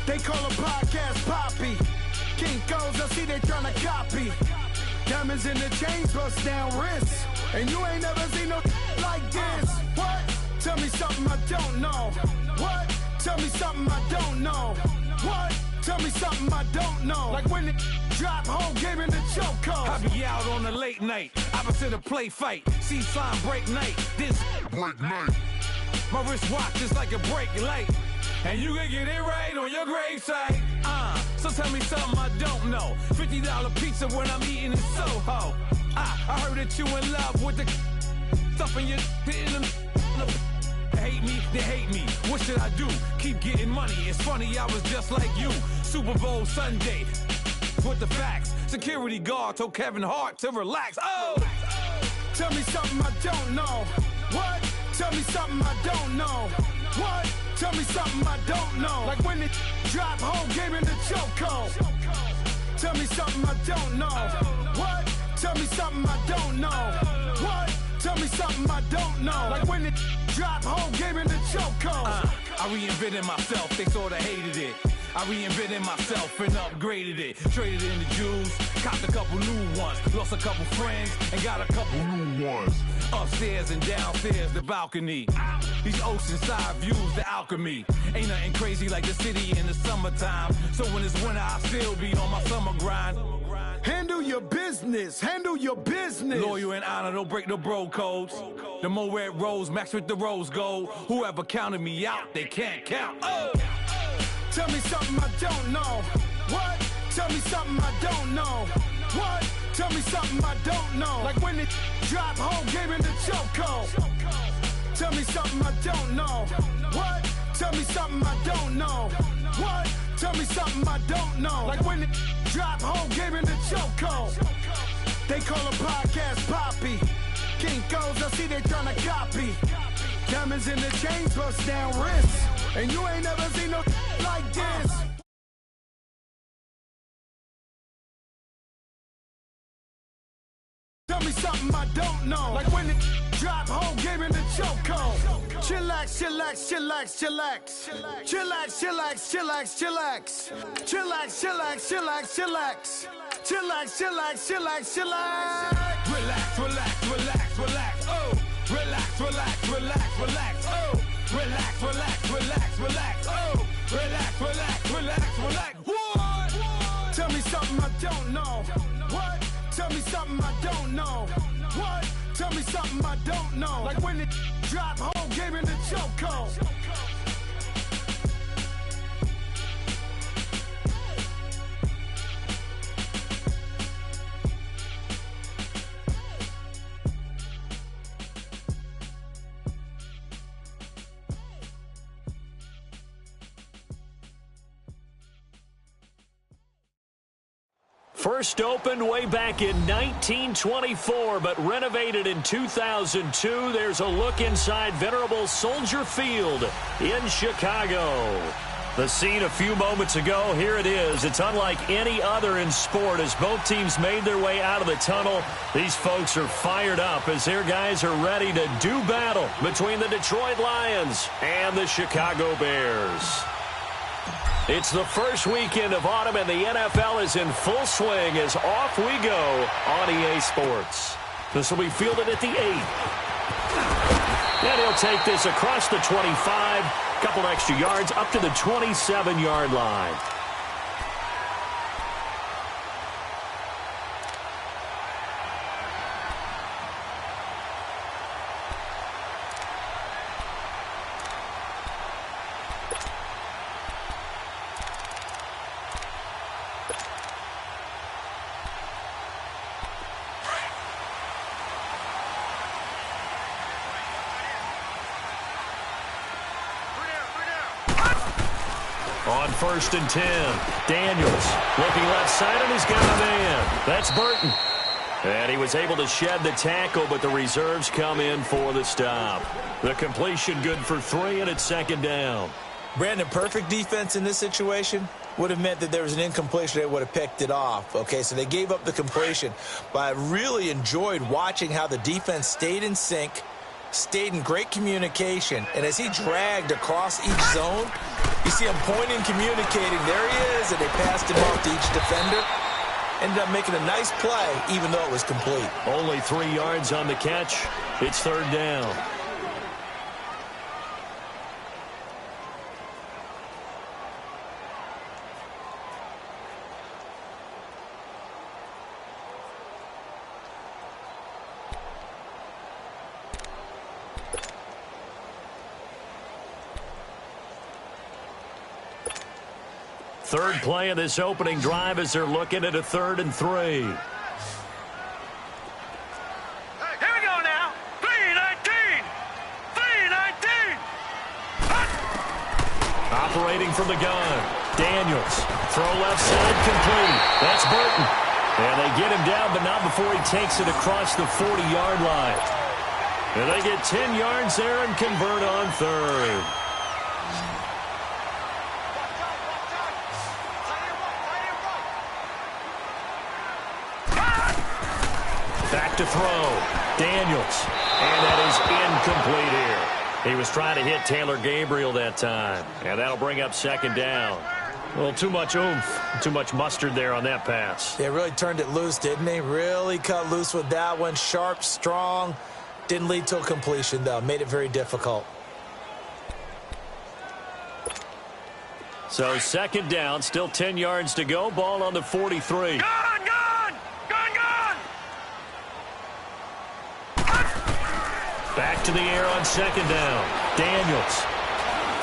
They call a podcast Poppy. Kinkos, I see they tryna copy. Diamonds in the chains, bust down wrists. And you ain't never seen no like this. What? Tell me something I don't know. What? Tell me something I don't know. What? Tell me something I don't know. Like when it drop, whole game in the chokehold. I be out on a late night, opposite a play fight. See sign break night, this break night. My wristwatch is like a break light. And you can get it right on your gravesite. So tell me something I don't know. $50 pizza when I'm eating in Soho. I heard that you in love with the stuff in your hate me, they hate me. What should I do? Keep getting money. It's funny, I was just like you. Super Bowl Sunday with the facts. Security guard told Kevin Hart to relax. Oh! Tell me something I don't know. What? Tell me something I don't know. What? Tell me something I don't know. Like when it drop, whole game in the chokehold. Tell me something I don't know. What? Tell me something I don't know. What? Tell me something I don't know. Like when it drop, whole game in the chokehold. I reinvented myself, they sorta hated it. I reinvented myself and upgraded it. Traded in the Jews, copped a couple new ones. Lost a couple friends and got a couple new ones. Upstairs and downstairs, the balcony. These oceanside views, the alchemy. Ain't nothing crazy like the city in the summertime. So when it's winter, I still be on my summer grind. Handle your business, handle your business. Loyal and honor, don't break no bro codes. The more red rose, max with the rose gold. Whoever counted me out, they can't count. Oh! Tell me something I don't know. What? Tell me something I don't know. What? Tell me something I don't know. Like when it drop, whole game in the chokehold. Tell me something I don't know. What? Tell me something I don't know. What? Tell me something I don't know. Like when it drop, whole game in the chokehold. They call a podcast Poppy. Kinkos, I see they tryna copy. Diamonds in the chains, bust down wrists. And you ain't never seen no like this. Tell me something I don't know. Like when it drop, whole game in the chokehold. Chillax, chillax, chillax, chillax. Chillax, chillax, chillax, chillax. Chillax, chillax, chillax, chillax. Chillax, chillax, chillax, chillax. Relax, relax, relax, relax. Oh! Relax, relax, relax, relax. Oh! Relax, relax, relax, relax. Oh! Relax, relax, relax, relax. What? Tell me something I don't know. What? Tell me something I don't know. What? Tell me something I don't know. Like when it drop, whole game in the chokehold. First opened way back in 1924, but renovated in 2002. There's a look inside venerable Soldier Field in Chicago. The scene a few moments ago, here it is. It's unlike any other in sport as both teams made their way out of the tunnel. These folks are fired up as their guys are ready to do battle between the Detroit Lions and the Chicago Bears. It's the first weekend of autumn, and the NFL is in full swing as off we go on EA Sports. This will be fielded at the 8. And he'll take this across the 25, couple extra yards up to the 27-yard line. On 1st and 10, Daniels looking left side, and he's got a man. That's Burton. And he was able to shed the tackle, but the reserves come in for the stop. The completion good for 3, and it's 2nd down. Brandon, perfect defense in this situation would have meant that there was an incompletion. They would have picked it off. Okay, so they gave up the completion. But I really enjoyed watching how the defense stayed in sync stayed in great communication, and as he dragged across each zone, you see him pointing, communicating. There he is, and they passed him off to each defender. Ended up making a nice play, even though it was complete. Only 3 yards on the catch. It's third down. Third play of this opening drive as they're looking at a 3rd and 3. Here we go now. 3-19. 3-19. Operating from the gun. Daniels. Throw left side complete. That's Burton. And they get him down, but not before he takes it across the 40-yard line. And they get 10 yards there and convert on 3rd. Back to throw. Daniels. And that is incomplete here. He was trying to hit Taylor Gabriel that time. And that'll bring up 2nd down. Well, too much oomph, too much mustard there on that pass. They really turned it loose, didn't they? Really cut loose with that one. Sharp, strong. Didn't lead to a completion, though. Made it very difficult. So 2nd down, still 10 yards to go. Ball on the 43. Back to the air on 2nd down. Daniels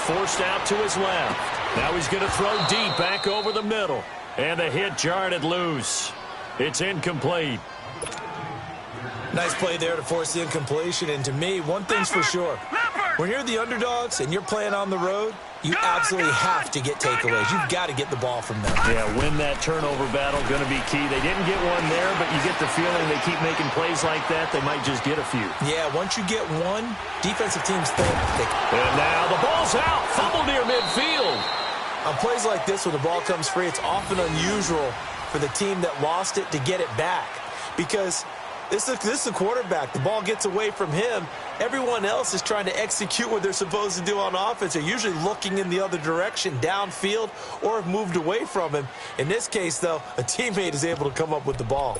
forced out to his left. Now he's going to throw deep back over the middle. And the hit jarred it loose. It's incomplete. Nice play there to force the incompletion. And to me, one thing's for sure. When you're the underdogs and you're playing on the road, you absolutely have to get takeaways. You've got to get the ball from them. Yeah, win that turnover battle, going to be key. They didn't get one there, but you get the feeling they keep making plays like that, they might just get a few. Yeah, once you get one, defensive teams think. And now the ball's out. Fumble near midfield. On plays like this, when the ball comes free, it's often unusual for the team that lost it to get it back. Because this is the quarterback. The ball gets away from him. Everyone else is trying to execute what they're supposed to do on offense. They're usually looking in the other direction, downfield, or have moved away from him. In this case, though, a teammate is able to come up with the ball.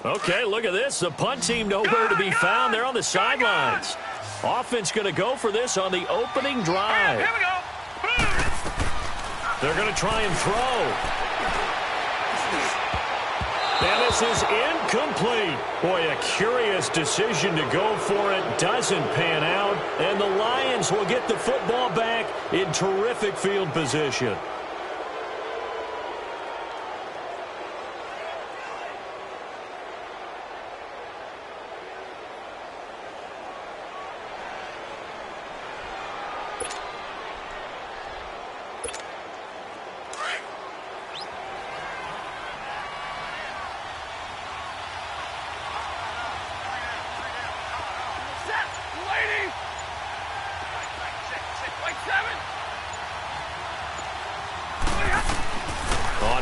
Okay, look at this. The punt team nowhere to be found. They're on the sidelines. Offense going to go for this on the opening drive. Here we go. They're going to try and throw. And this is incomplete. Boy, a curious decision to go for it. Doesn't pan out. And the Lions will get the football back in terrific field position.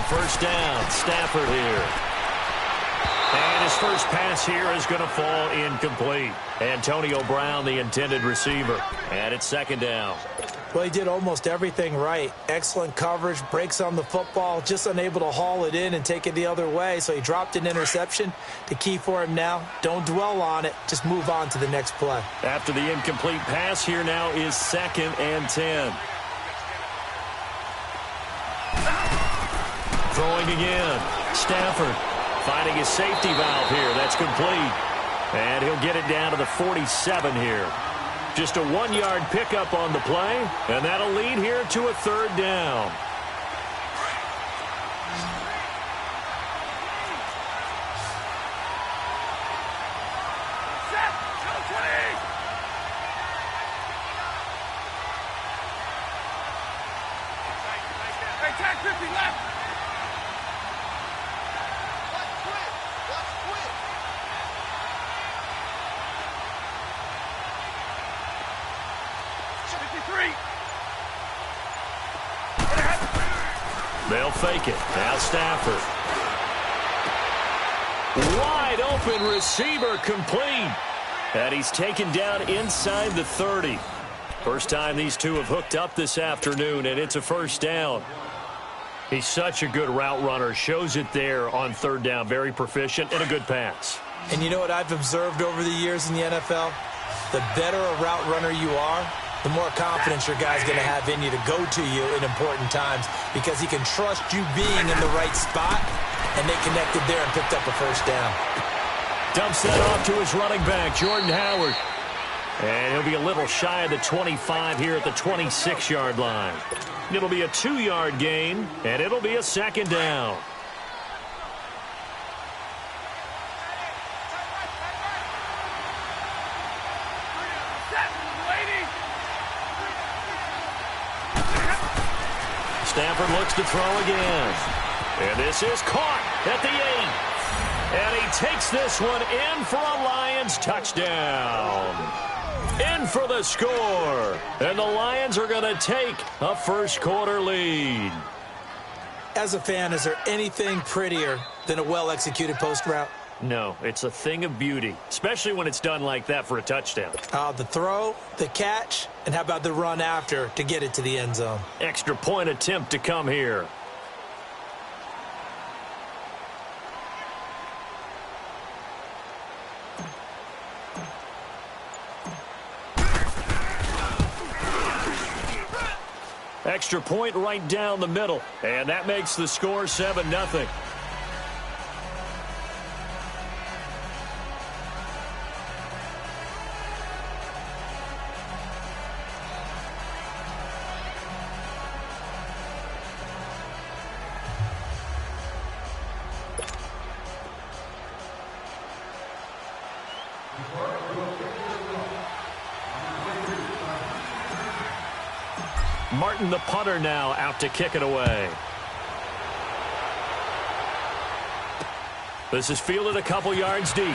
First down, Stafford here. And his first pass here is going to fall incomplete. Antonio Brown, the intended receiver. And it's 2nd down. Well, he did almost everything right. Excellent coverage, breaks on the football, just unable to haul it in and take it the other way. So he dropped an interception. The key for him now, don't dwell on it. Just move on to the next play. After the incomplete pass, here now is 2nd and 10. Throwing again. Stafford finding his safety valve here. That's complete. And he'll get it down to the 47 here. Just a 1-yard pickup on the play, and that'll lead here to a 3rd down. Hey, tag 50 left. They'll fake it. Now Stafford. Wide open receiver complete. And he's taken down inside the 30. First time these two have hooked up this afternoon, and it's a first down. He's such a good route runner. Shows it there on third down. Very proficient and a good pass. And you know what I've observed over the years in the NFL? The better a route runner you are, the more confidence your guy's going to have in you to go to you in important times because he can trust you being in the right spot, and they connected there and picked up a first down. Dumps that off to his running back, Jordan Howard. And he'll be a little shy of the 25 here at the 26-yard line. It'll be a 2-yard gain, and it'll be a second down. Stafford looks to throw again. And this is caught at the 8. And he takes this one in for a Lions touchdown. In for the score. And the Lions are going to take a first-quarter lead. As a fan, is there anything prettier than a well-executed post route? No, it's a thing of beauty, especially when it's done like that for a touchdown. The throw, the catch, and how about the run after to get it to the end zone? Extra point attempt to come here. Extra point right down the middle, and that makes the score 7-0. Martin, the punter, now out to kick it away. This is fielded a couple yards deep.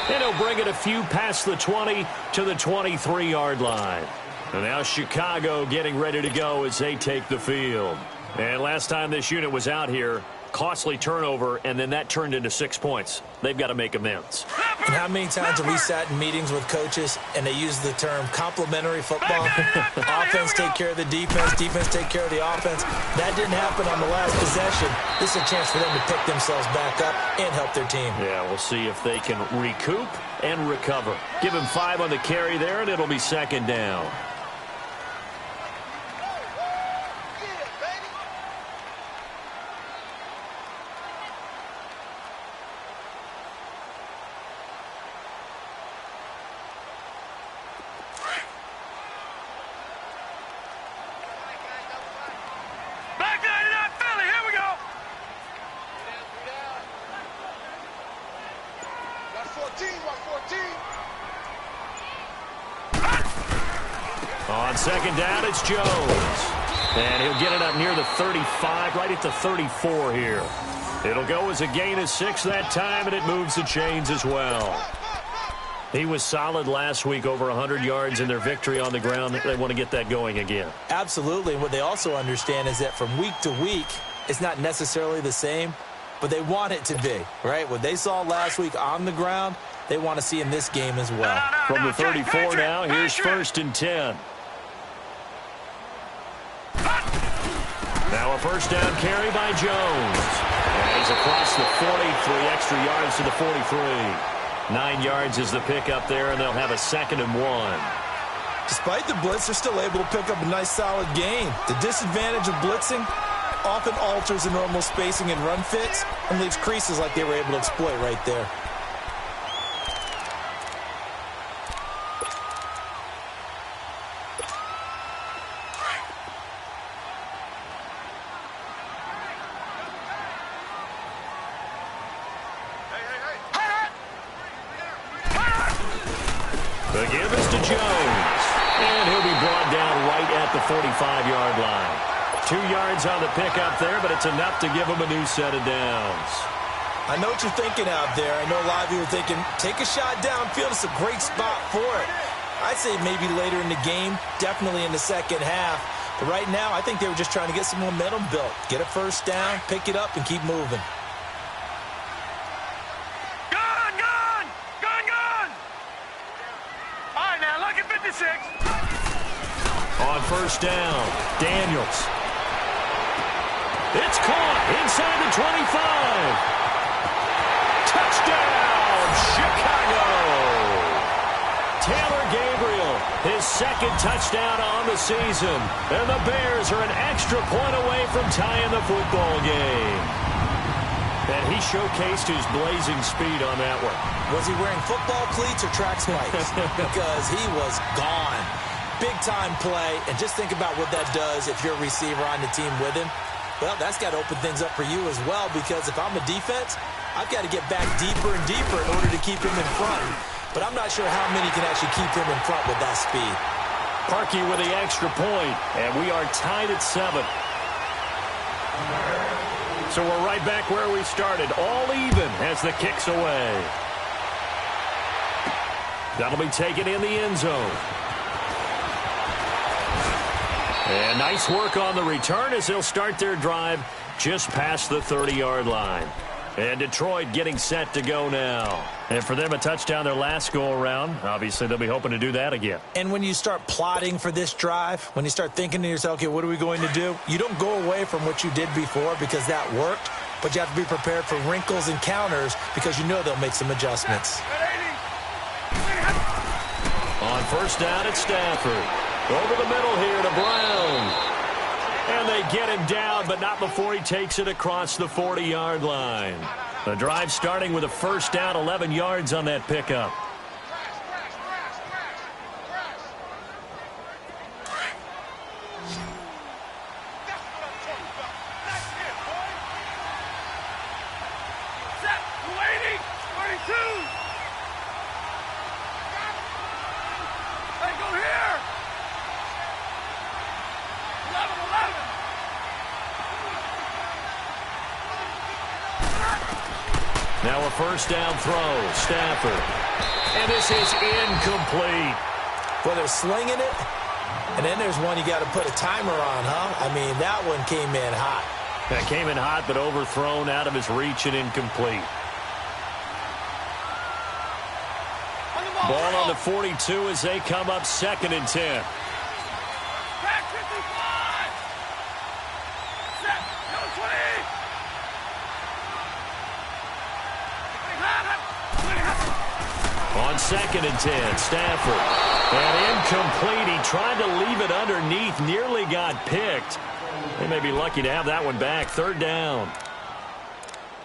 And he'll bring it a few past the 20 to the 23-yard line. And now Chicago getting ready to go as they take the field. And last time this unit was out here, costly turnover, and then that turned into 6 points. They've got to make amends. And how many times have we sat in meetings with coaches and they use the term complementary football? Offense take care of the defense, defense take care of the offense. That didn't happen on the last possession. This is a chance for them to pick themselves back up and help their team. Yeah, we'll see if they can recoup and recover. Give him 5 on the carry there, and it'll be second down. On second down, it's Jones. And he'll get it up near the 35, right at the 34 here. It'll go as a gain of 6 that time, and it moves the chains as well. He was solid last week, over 100 yards in their victory on the ground. They want to get that going again. Absolutely. What they also understand is that from week to week, it's not necessarily the same, but they want it to be, right? What they saw last week on the ground, they want to see in this game as well. From the 34 now, here's 1st and 10. Now a first down carry by Jones. And he's across the 40, 3 extra yards to the 43. 9 yards is the pickup there, and they'll have a 2nd and 1. Despite the blitz, they're still able to pick up a nice solid gain. The disadvantage of blitzing often alters the normal spacing and run fits and leaves creases like they were able to exploit right there. The give is to Jones. And he'll be brought down right at the 45-yard line. 2 yards on the pickup there, but it's enough to give him a new set of downs. I know what you're thinking out there. I know a lot of you are thinking, take a shot downfield. It's a great spot for it. I'd say maybe later in the game, definitely in the second half. But right now, I think they were just trying to get some momentum built. Get a first down, pick it up, and keep moving. Good! first down. Daniels. It's caught inside the 25. Touchdown, Chicago. Taylor Gabriel, his second touchdown on the season. And the Bears are an extra point away from tying the football game. And he showcased his blazing speed on that one. Was he wearing football cleats or track spikes? Because he was gone. Big-time play, and just think about what that does if you're a receiver on the team with him. Well, that's got to open things up for you as well, because if I'm a defense, I've got to get back deeper and deeper in order to keep him in front. But I'm not sure how many can actually keep him in front with that speed. Parkey with the extra point, and we are tied at 7. So we're right back where we started, all even as the kick's away. That'll be taken in the end zone. And nice work on the return as they'll start their drive just past the 30-yard line. And Detroit getting set to go now. And for them, a touchdown their last go-around. Obviously, they'll be hoping to do that again. And when you start plotting for this drive, when you start thinking to yourself, okay, what are we going to do? You don't go away from what you did before because that worked, but you have to be prepared for wrinkles and counters because you know they'll make some adjustments. On first down, it's Stafford. Over the middle here to Brown. And they get him down, but not before he takes it across the 40-yard line. The drive starting with a first down, 11 yards on that pickup. Now a first down throw, Stafford. And this is incomplete. Well, they're slinging it, and then there's one you got to put a timer on, huh? I mean, that one came in hot. That came in hot, but overthrown out of his reach and incomplete. Ball on the 42 as they come up 2nd and 10. On 2nd and 10, Stafford. And incomplete. He tried to leave it underneath, nearly got picked. They may be lucky to have that one back. 3rd down.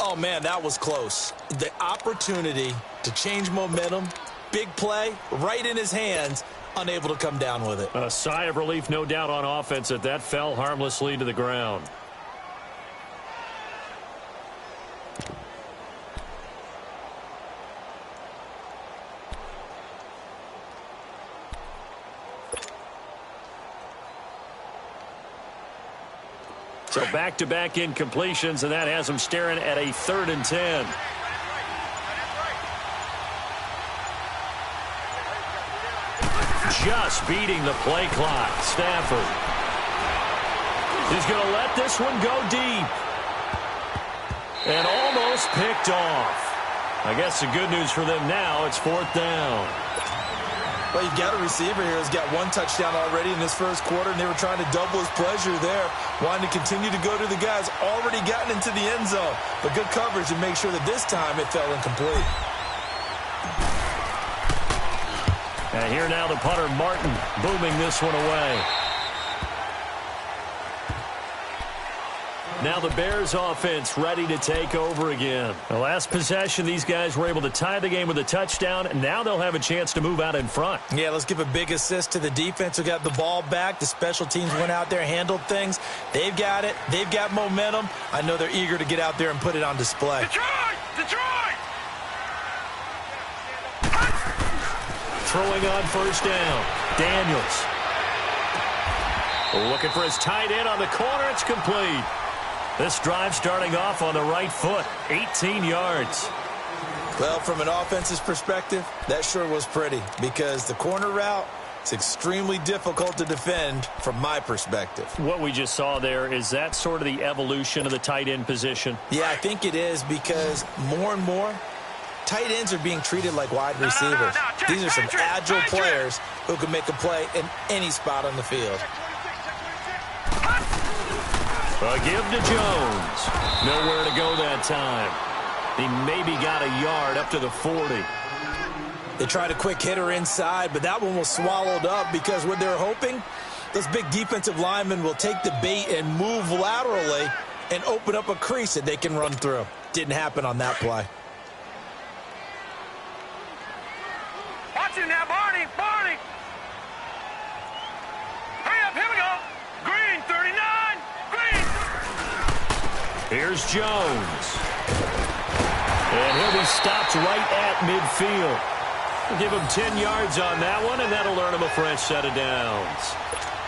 Oh, man, that was close. The opportunity to change momentum, big play, right in his hands, unable to come down with it. A sigh of relief, no doubt, on offense that fell harmlessly to the ground. So back-to-back incompletions, and that has them staring at a 3rd and 10. Just beating the play clock. Stafford. He's going to let this one go deep. And almost picked off. I guess the good news for them now, it's 4th down. Well, you've got a receiver here who's got 1 touchdown already in this first quarter, and they were trying to double his pleasure there, wanting to continue to go to the guys already gotten into the end zone. But good coverage to make sure that this time it fell incomplete. And here now the punter, Martin, booming this one away. Now the Bears offense ready to take over again. The last possession, these guys were able to tie the game with a touchdown, and now they'll have a chance to move out in front. Yeah, let's give a big assist to the defense who got the ball back. The special teams went out there, handled things. They've got it. They've got momentum. I know they're eager to get out there and put it on display. Detroit! Detroit! Throwing on first down, Daniels. Looking for his tight end on the corner. It's complete. This drive starting off on the right foot, 18 yards. Well, from an offense's perspective, that sure was pretty because the corner route is extremely difficult to defend from my perspective. What we just saw there, is that sort of the evolution of the tight end position? Yeah, I think it is because more and more, tight ends are being treated like wide receivers. These are some agile players who can make a play in any spot on the field. A give to Jones. Nowhere to go that time. He maybe got a yard up to the 40. They tried a quick hitter inside, but that one was swallowed up because what they're hoping, those big defensive linemen will take the bait and move laterally and open up a crease that they can run through. Didn't happen on that play. Watch it now, Barney. Barney. Hurry up, here we go. Green, 39. Green. Here's Jones. And he'll be stopped right at midfield. We'll give him 10 yards on that one, and that'll earn him a fresh set of downs.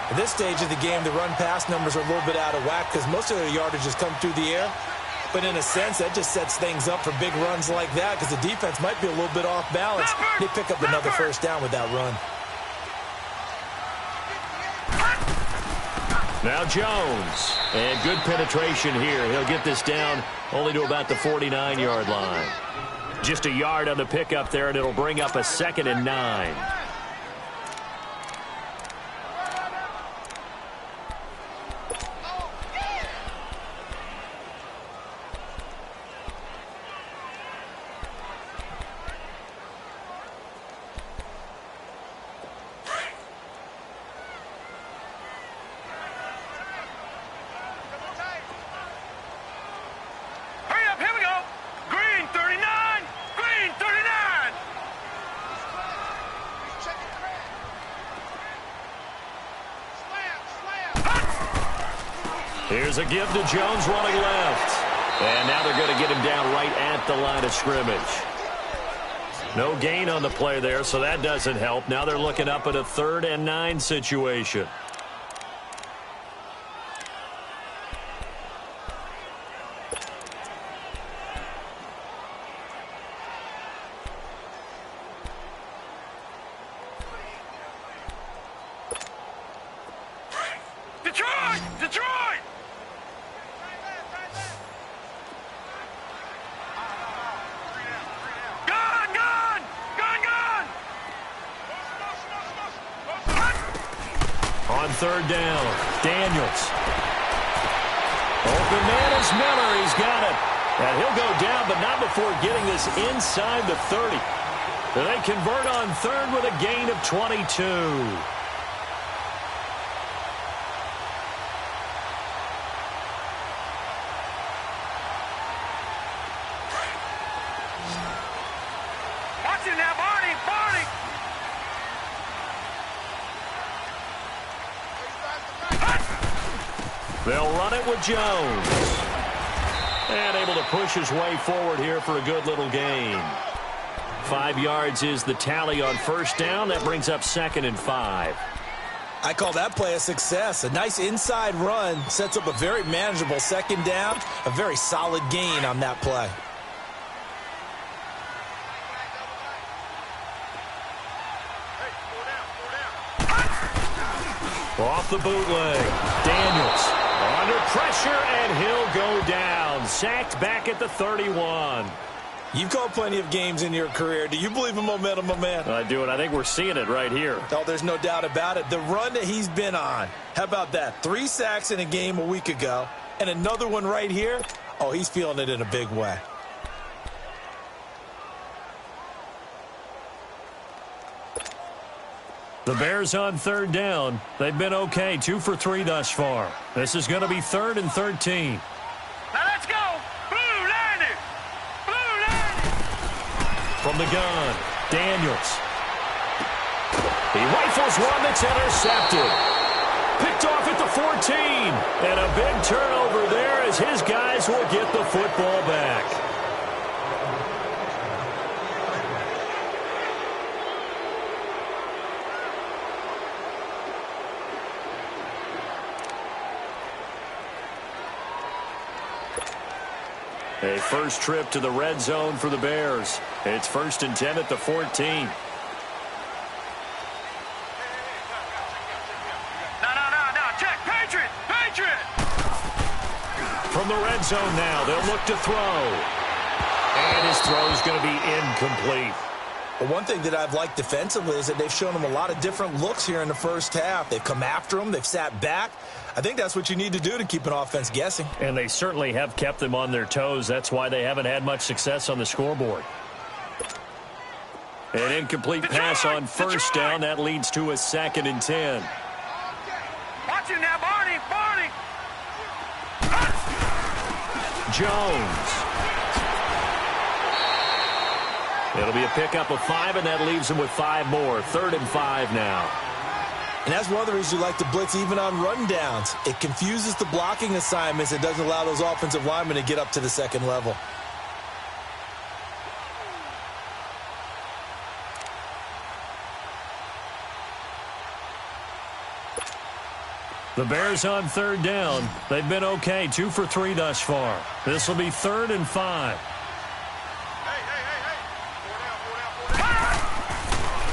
At this stage of the game, the run-pass numbers are a little bit out of whack because most of their yardage has come through the air. But in a sense, that just sets things up for big runs like that because the defense might be a little bit off balance. They pick up another first down with that run. Now Jones. And good penetration here. He'll get this down only to about the 49-yard line. Just a yard on the pickup there, and it'll bring up a 2nd and 9. Here's a give to Jones running left. And now they're going to get him down right at the line of scrimmage. No gain on the play there, so that doesn't help. Now they're looking up at a 3rd and 9 situation. Detroit! Detroit! On 3rd down, Daniels. Open man is Miller. He's got it. And he'll go down, but not before getting this inside the 30. They convert on 3rd with a gain of 22. Watch it now, Barney. Barney. They'll run it with Jones. And able to push his way forward here for a good little gain. 5 yards is the tally on 1st down. That brings up 2nd and 5. I call that play a success. A nice inside run sets up a very manageable 2nd down. A very solid gain on that play. Off the bootleg. Daniels under pressure, and he'll go down. Sacked back at the 31. You've called plenty of games in your career. Do you believe in momentum, my man? I do, and I think we're seeing it right here. Oh, there's no doubt about it. The run that he's been on. How about that? 3 sacks in a game a week ago, and another one right here. Oh, he's feeling it in a big way. The Bears on 3rd down. They've been okay, 2 for 3 thus far. This is going to be 3rd and 13. Now let's go. Blue landed. Blue landed. From the gun, Daniels. He rifles one that's intercepted. Picked off at the 14. And a big turnover there as his guys will get the football back. A first trip to the red zone for the Bears. It's 1st and 10 at the 14. No. Check. Patriot. Patriot. From the red zone now, they'll look to throw. And his throw is going to be incomplete. But one thing that I've liked defensively is that they've shown them a lot of different looks here in the first half. They've come after them. They've sat back. I think that's what you need to do to keep an offense guessing. And they certainly have kept them on their toes. That's why they haven't had much success on the scoreboard. An incomplete pass on first down. That leads to a 2nd and 10. Watch it now, Barney. Jones. It'll be a pickup of 5, and that leaves them with 5 more. 3rd and 5 now. And that's one of the reasons you like to blitz even on rundowns. It confuses the blocking assignments. It doesn't allow those offensive linemen to get up to the second level. The Bears on 3rd down. They've been okay, 2 for 3 thus far. This will be 3rd and 5.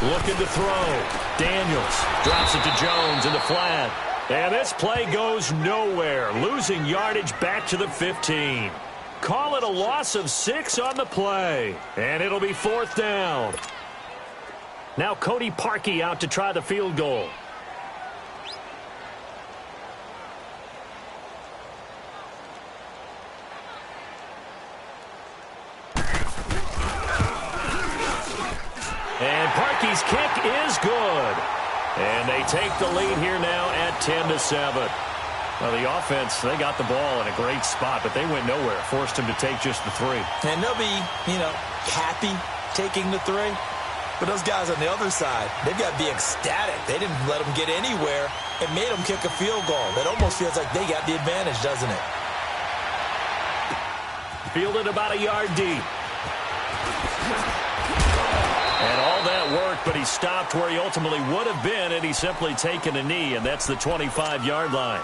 Looking to throw. Daniels drops it to Jones in the flat. And this play goes nowhere. Losing yardage back to the 15. Call it a loss of 6 on the play. And it'll be 4th down. Now Cody Parkey out to try the field goal. And Parkey's kick is good. And they take the lead here now at 10-7. Well, the offense, they got the ball in a great spot, but they went nowhere. Forced them to take just the 3. And they'll be, happy taking the 3. But those guys on the other side, they've got to be ecstatic. They didn't let them get anywhere. It made them kick a field goal. That almost feels like they got the advantage, doesn't it? Fielded about a yard deep. And all that worked, but he stopped where he ultimately would have been, and he's simply taken a knee, and that's the 25-yard line.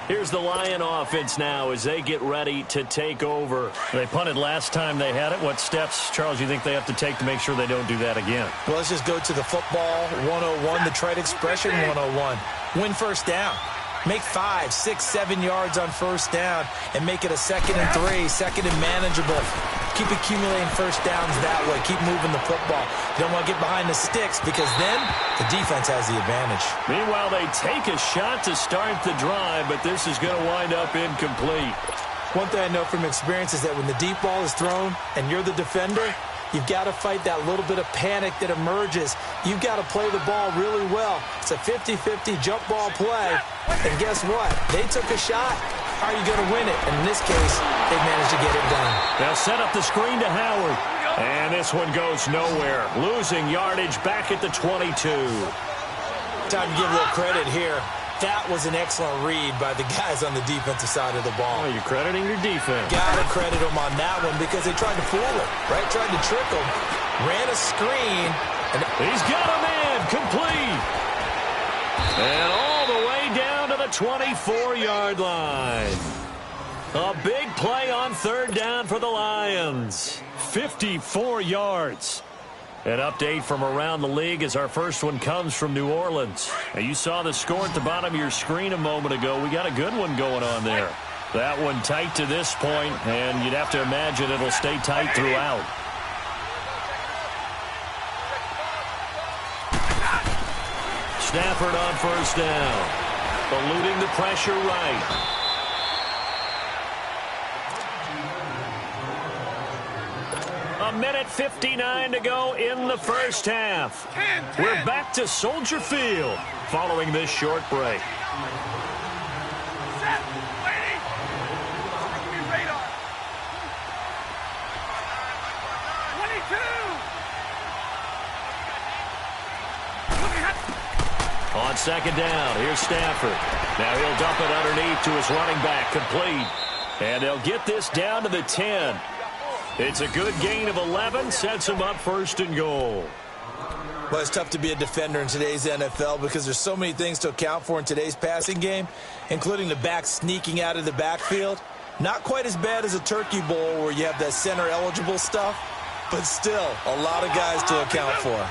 Here's the Lion offense now as they get ready to take over. They punted last time they had it. What steps, Charles, you think they have to take to make sure they don't do that again? Well, let's just go to the football 101, the trade expression 101. Win first down. Make 5, 6, 7 yards on first down and make it a 2nd and 3, 2nd and manageable. Keep accumulating first downs that way. Keep moving the football. You don't want to get behind the sticks because then the defense has the advantage. Meanwhile, they take a shot to start the drive, but this is going to wind up incomplete. One thing I know from experience is that when the deep ball is thrown and you're the defender, you've got to fight that little bit of panic that emerges. You've got to play the ball really well. It's a 50-50 jump ball play. And guess what? They took a shot. How are you going to win it? And in this case, they managed to get it done. They'll set up the screen to Howard. And this one goes nowhere. Losing yardage back at the 22. Time to give a little credit here. That was an excellent read by the guys on the defensive side of the ball. Oh, you're crediting your defense. Got to credit them on that one because they tried to fool him, right? Tried to trick him. Ran a screen. And he's got a man complete. And all the way down to the 24-yard line. A big play on 3rd down for the Lions. 54 yards. An update from around the league as our first one comes from New Orleans. Now, you saw the score at the bottom of your screen a moment ago. We got a good one going on there. That one tight to this point, and you'd have to imagine it'll stay tight throughout. Stafford on first down. Eluding the pressure right. A minute 59 to go in the first half. We're back to Soldier Field following this short break. On 2nd down, here's Stafford. Now he'll dump it underneath to his running back, complete. And they'll get this down to the 10. It's a good gain of 11, sets him up 1st and goal. Well, it's tough to be a defender in today's NFL because there's so many things to account for in today's passing game, including the back sneaking out of the backfield. Not quite as bad as a turkey bowl where you have that center-eligible stuff, but still a lot of guys to account for.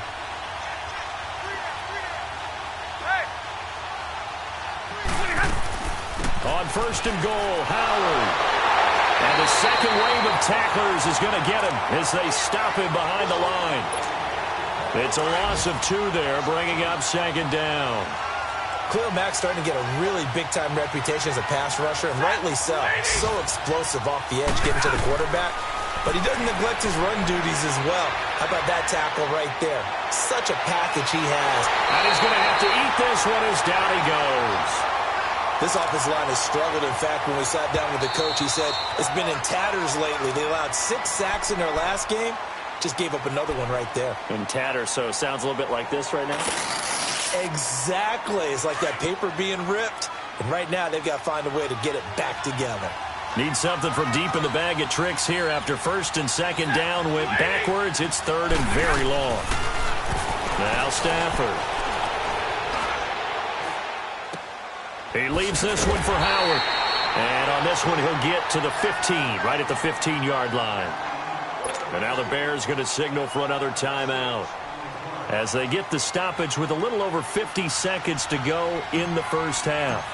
On 1st and goal, Howard. And the second wave of tacklers is going to get him as they stop him behind the line. It's a loss of 2 there, bringing up second down. Khalil Mack's starting to get a really big-time reputation as a pass rusher, and rightly so. So explosive off the edge, getting to the quarterback. But he doesn't neglect his run duties as well. How about that tackle right there? Such a package he has. And he's going to have to eat this one as down he goes. This offensive line has struggled. In fact, when we sat down with the coach, he said it's been in tatters lately. They allowed 6 sacks in their last game. Just gave up another one right there. In tatters, so it sounds a little bit like this right now? Exactly. It's like that paper being ripped. And right now, they've got to find a way to get it back together. Need something from deep in the bag of tricks here after first and second down went backwards. It's third and very long. Now Stafford. He leaves this one for Howard. And on this one, he'll get to the 15, right at the 15-yard line. And now the Bears going to signal for another timeout as they get the stoppage with a little over 50 seconds to go in the first half.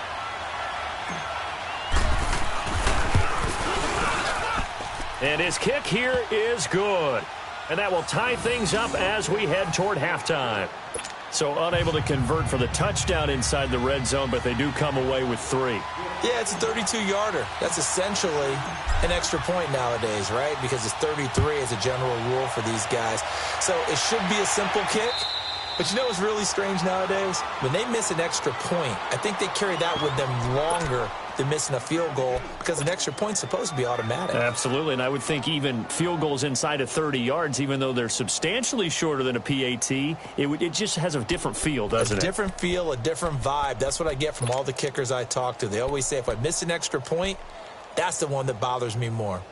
And his kick here is good. And that will tie things up as we head toward halftime. So unable to convert for the touchdown inside the red zone, but they do come away with 3. Yeah, it's a 32-yarder. That's essentially an extra point nowadays, right? Because it's 33 as a general rule for these guys. So it should be a simple kick. But you know what's really strange nowadays? When they miss an extra point, I think they carry that with them longer than missing a field goal because an extra point's supposed to be automatic. Absolutely, and I would think even field goals inside of 30 yards, even though they're substantially shorter than a PAT, it just has a different feel, doesn't it? A different feel, a different vibe. That's what I get from all the kickers I talk to. They always say if I miss an extra point, that's the one that bothers me more.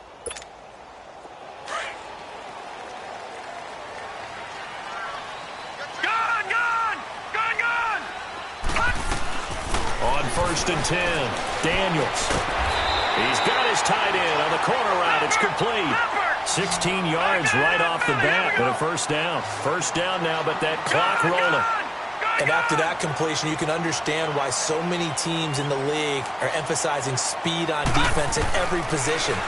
First and 10. Daniels. He's got his tight end on the corner route. It's complete. 16 yards right off the bat, but a first down. First down now, but that clock rolling. And after that completion, you can understand why so many teams in the league are emphasizing speed on defense at every position.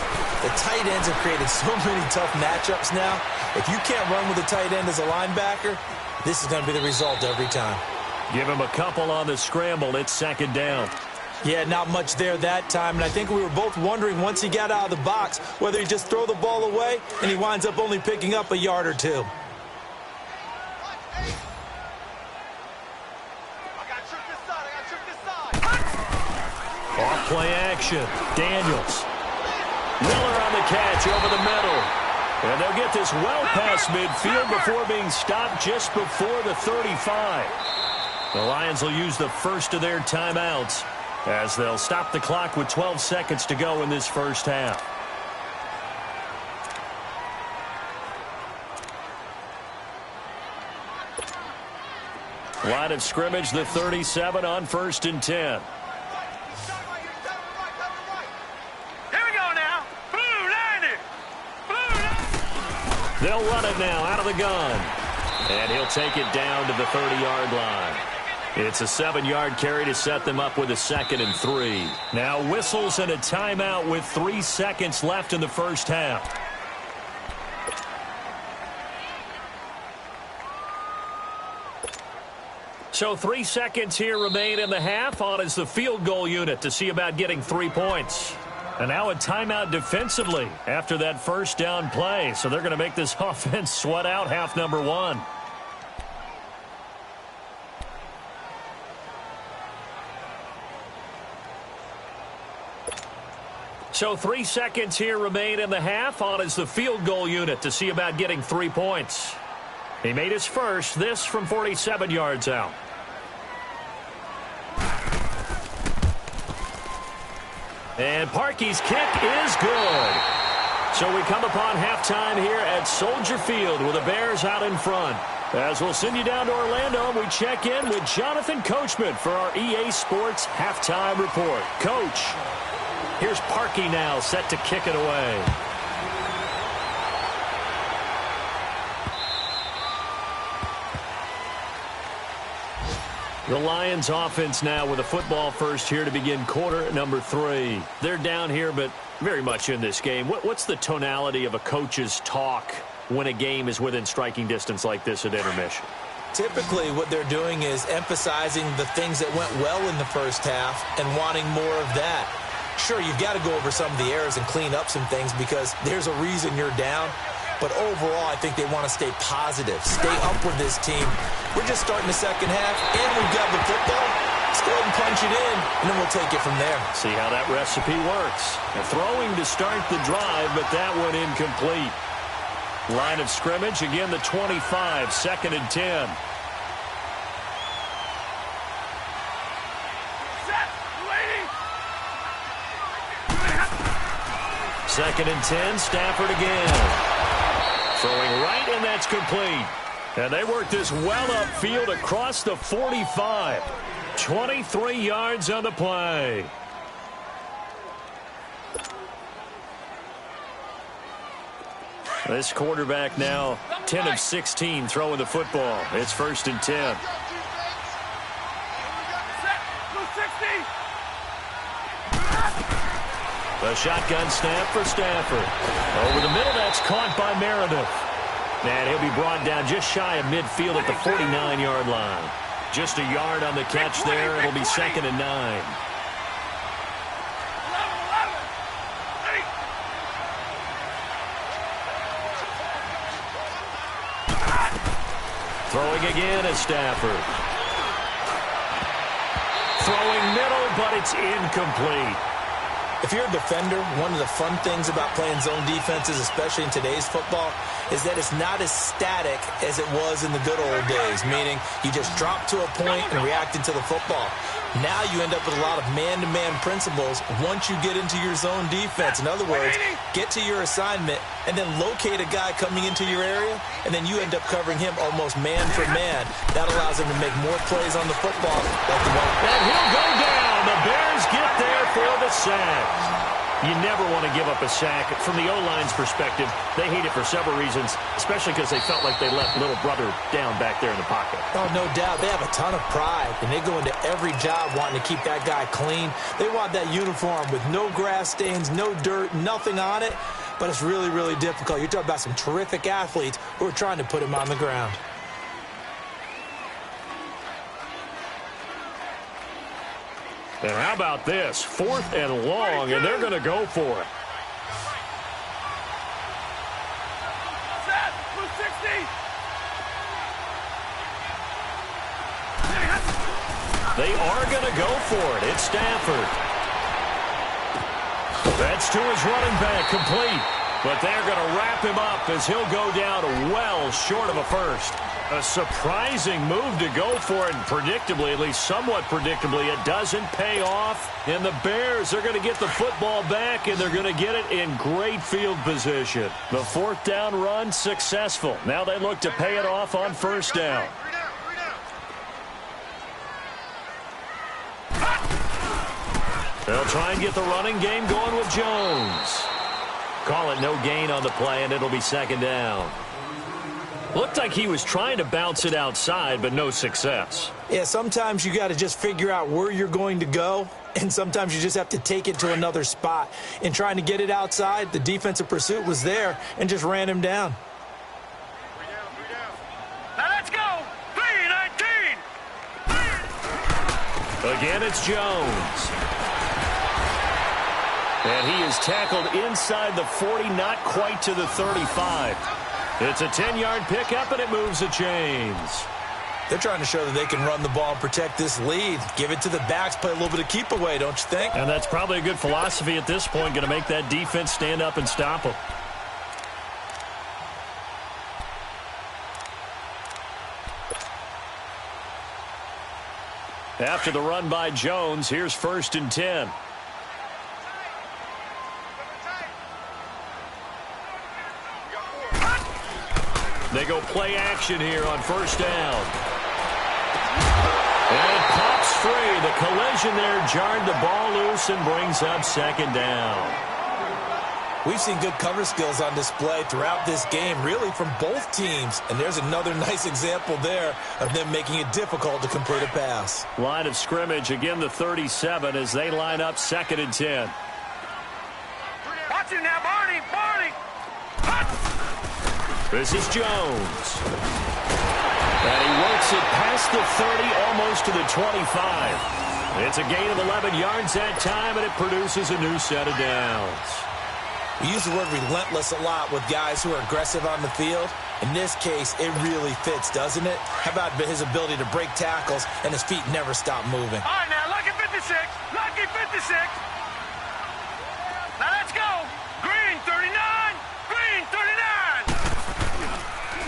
The tight ends have created so many tough matchups now. If you can't run with a tight end as a linebacker, this is going to be the result every time. Give him a couple on the scramble. It's second down. Yeah, not much there that time. And I think we were both wondering once he got out of the box whether he just throw the ball away and he winds up only picking up a yard or 2. Off play action. Daniels. Miller on the catch over the middle. And they'll get this well past midfield before being stopped just before the 35. The Lions will use the first of their timeouts as they'll stop the clock with 12 seconds to go in this first half. Line of scrimmage, the 37 on first and 10. Here we go now. Blue line. They'll run it now out of the gun. And he'll take it down to the 30-yard line. It's a 7-yard carry to set them up with a 2nd and 3. Now whistles and a timeout with 3 seconds left in the first half. So 3 seconds here remain in the half. On is the field goal unit to see about getting 3 points. And now a timeout defensively after that first down play. So they're going to make this offense sweat out half number 1. So 3 seconds here remain in the half. On is the field goal unit to see about getting 3 points. He made his first, this from 47 yards out. And Parkey's kick is good. So we come upon halftime here at Soldier Field with the Bears out in front. As we'll send you down to Orlando, we check in with Jonathan Coachman for our EA Sports Halftime Report. Coach, here's Parkey now set to kick it away. The Lions offense now with a football first here to begin quarter number 3. They're down here, but very much in this game. What's the tonality of a coach's talk when a game is within striking distance like this at intermission? Typically, what they're doing is emphasizing the things that went well in the first half and wanting more of that. Sure, you've got to go over some of the errors and clean up some things because there's a reason you're down. But overall, I think they want to stay positive, stay up with this team. We're just starting the second half, and we've got the football. Let's go ahead and punch it in, and then we'll take it from there. See how that recipe works. And throwing to start the drive, but that one incomplete. Line of scrimmage, again the 25, 2nd and 10. Second and 10, Stafford again. Throwing right, and that's complete. And they work this well upfield across the 45. 23 yards on the play. This quarterback now 10 of 16 throwing the football. It's 1st and 10. A shotgun snap for Stafford. Over the middle, that's caught by Meredith. And he'll be brought down just shy of midfield at the 49-yard line. Just a yard on the catch there. It'll be 2nd and 9. Throwing again is Stafford. Throwing middle, but it's incomplete. If you're a defender, one of the fun things about playing zone defenses, especially in today's football, is that it's not as static as it was in the good old days, meaning you just drop to a point and react into the football. Now you end up with a lot of man-to-man principles once you get into your zone defense. In other words, get to your assignment and then locate a guy coming into your area, and then you end up covering him almost man for man. That allows him to make more plays on the football. And he'll go down. The Bears get there for the sack. You never want to give up a sack. From the O-line's perspective, they hate it for several reasons, especially because they felt like they left little brother down back there in the pocket. Oh, no doubt. They have a ton of pride, and they go into every job wanting to keep that guy clean. They want that uniform with no grass stains, no dirt, nothing on it, but it's really, really difficult. You're talking about some terrific athletes who are trying to put him on the ground. And how about this? 4th and long, and they're going to go for it. They are going to go for it. It's Stafford. That's to his running back, complete. But they're going to wrap him up as he'll go down well short of a first. A surprising move to go for it, and predictably, at least somewhat predictably, it doesn't pay off. And the Bears are going to get the football back, and they're going to get it in great field position. The 4th down run successful. Now they look to pay it off on 1st down. They'll try and get the running game going with Jones. Call it no gain on the play, and it'll be 2nd down. Looked like he was trying to bounce it outside, but no success. Yeah, sometimes you got to just figure out where you're going to go, and sometimes you just have to take it to another spot. In trying to get it outside, the defensive pursuit was there and just ran him down. Now let's go! 3-19! Again, it's Jones. And he is tackled inside the 40, not quite to the 35. It's a 10-yard pickup, and it moves the chains. They're trying to show that they can run the ball and protect this lead. Give it to the backs, play a little bit of keep away, don't you think? And that's probably a good philosophy at this point, going to make that defense stand up and stop them. After the run by Jones, here's 1st and 10. They go play action here on 1st down. And it pops free. The collision there jarred the ball loose and brings up 2nd down. We've seen good cover skills on display throughout this game, really from both teams. And there's another nice example there of them making it difficult to complete a pass. Line of scrimmage, again the 37 as they line up 2nd and 10. Watch it now, Barney! Barney! Hut! This is Jones. And he works it past the 30, almost to the 25. It's a gain of 11 yards that time, and it produces a new set of downs. We use the word relentless a lot with guys who are aggressive on the field. In this case, it really fits, doesn't it? How about his ability to break tackles and his feet never stop moving? All right, now, lucky 56. Lucky 56. Now, let's go. Green, 39. Green, 39.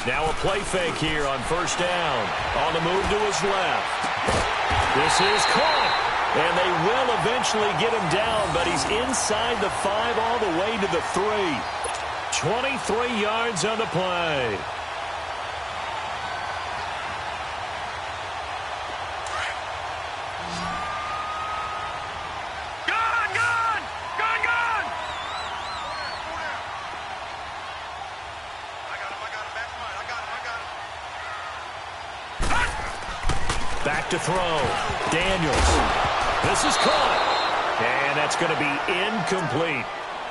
Now a play fake here on first down. On the move to his left. This is caught. And they will eventually get him down, but he's inside the 5 all the way to the 3. 23 yards on the play. Gone, gone. Gone, gone. I got him. Back line. I got him. Back to throw. Daniels. This is caught. And that's going to be incomplete.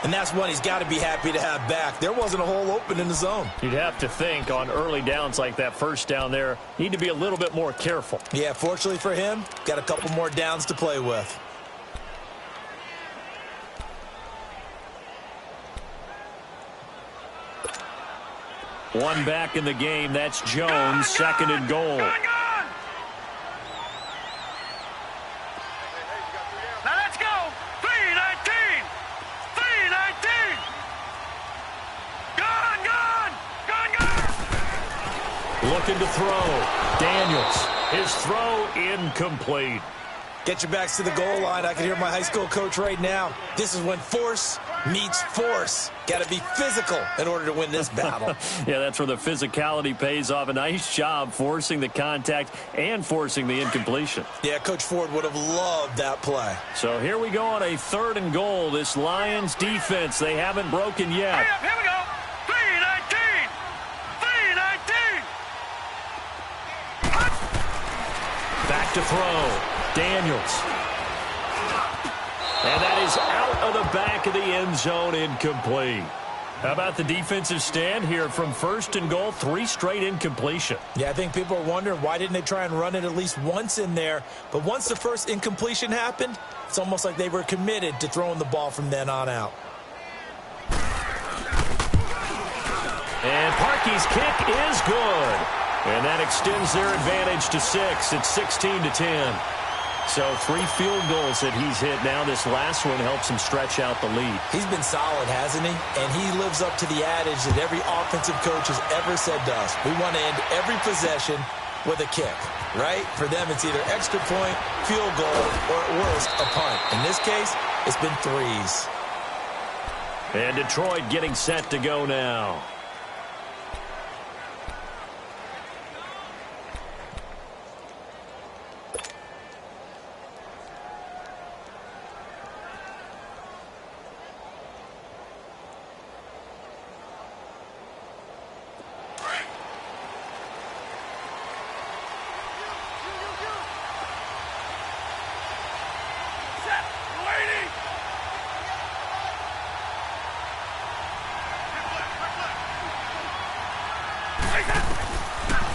And that's one he's got to be happy to have back. There wasn't a hole open in the zone. You'd have to think on early downs like that first down there, need to be a little bit more careful. Yeah, fortunately for him, got a couple more downs to play with. One back in the game. That's Jones, second and goal. Now let's go. 319. 319. Gone, gone. Gone, gone. Looking to throw. Daniels. His throw incomplete. Get your backs to the goal line. I can hear my high school coach right now. This is when force meets force. Got to be physical in order to win this battle. Yeah, that's where the physicality pays off. A nice job forcing the contact and forcing the incompletion. Yeah, Coach Ford would have loved that play. So here we go on a 3rd and goal. This Lions defense, they haven't broken yet. Hurry up, here we go. 319. 319. Back to throw. Daniels. And that is out of the back of the end zone, incomplete. How about the defensive stand here from 1st and goal, 3 straight incompletion? Yeah, I think people are wondering why didn't they try and run it at least once in there. But once the first incompletion happened, it's almost like they were committed to throwing the ball from then on out. And Parkey's kick is good. And that extends their advantage to 6. It's 16-10. So 3 field goals that he's hit now. This last one helps him stretch out the lead. He's been solid, hasn't he? And he lives up to the adage that every offensive coach has ever said to us. We want to end every possession with a kick, right? For them, it's either extra point, field goal, or at worst, a punt. In this case, it's been 3s. And Detroit getting set to go now.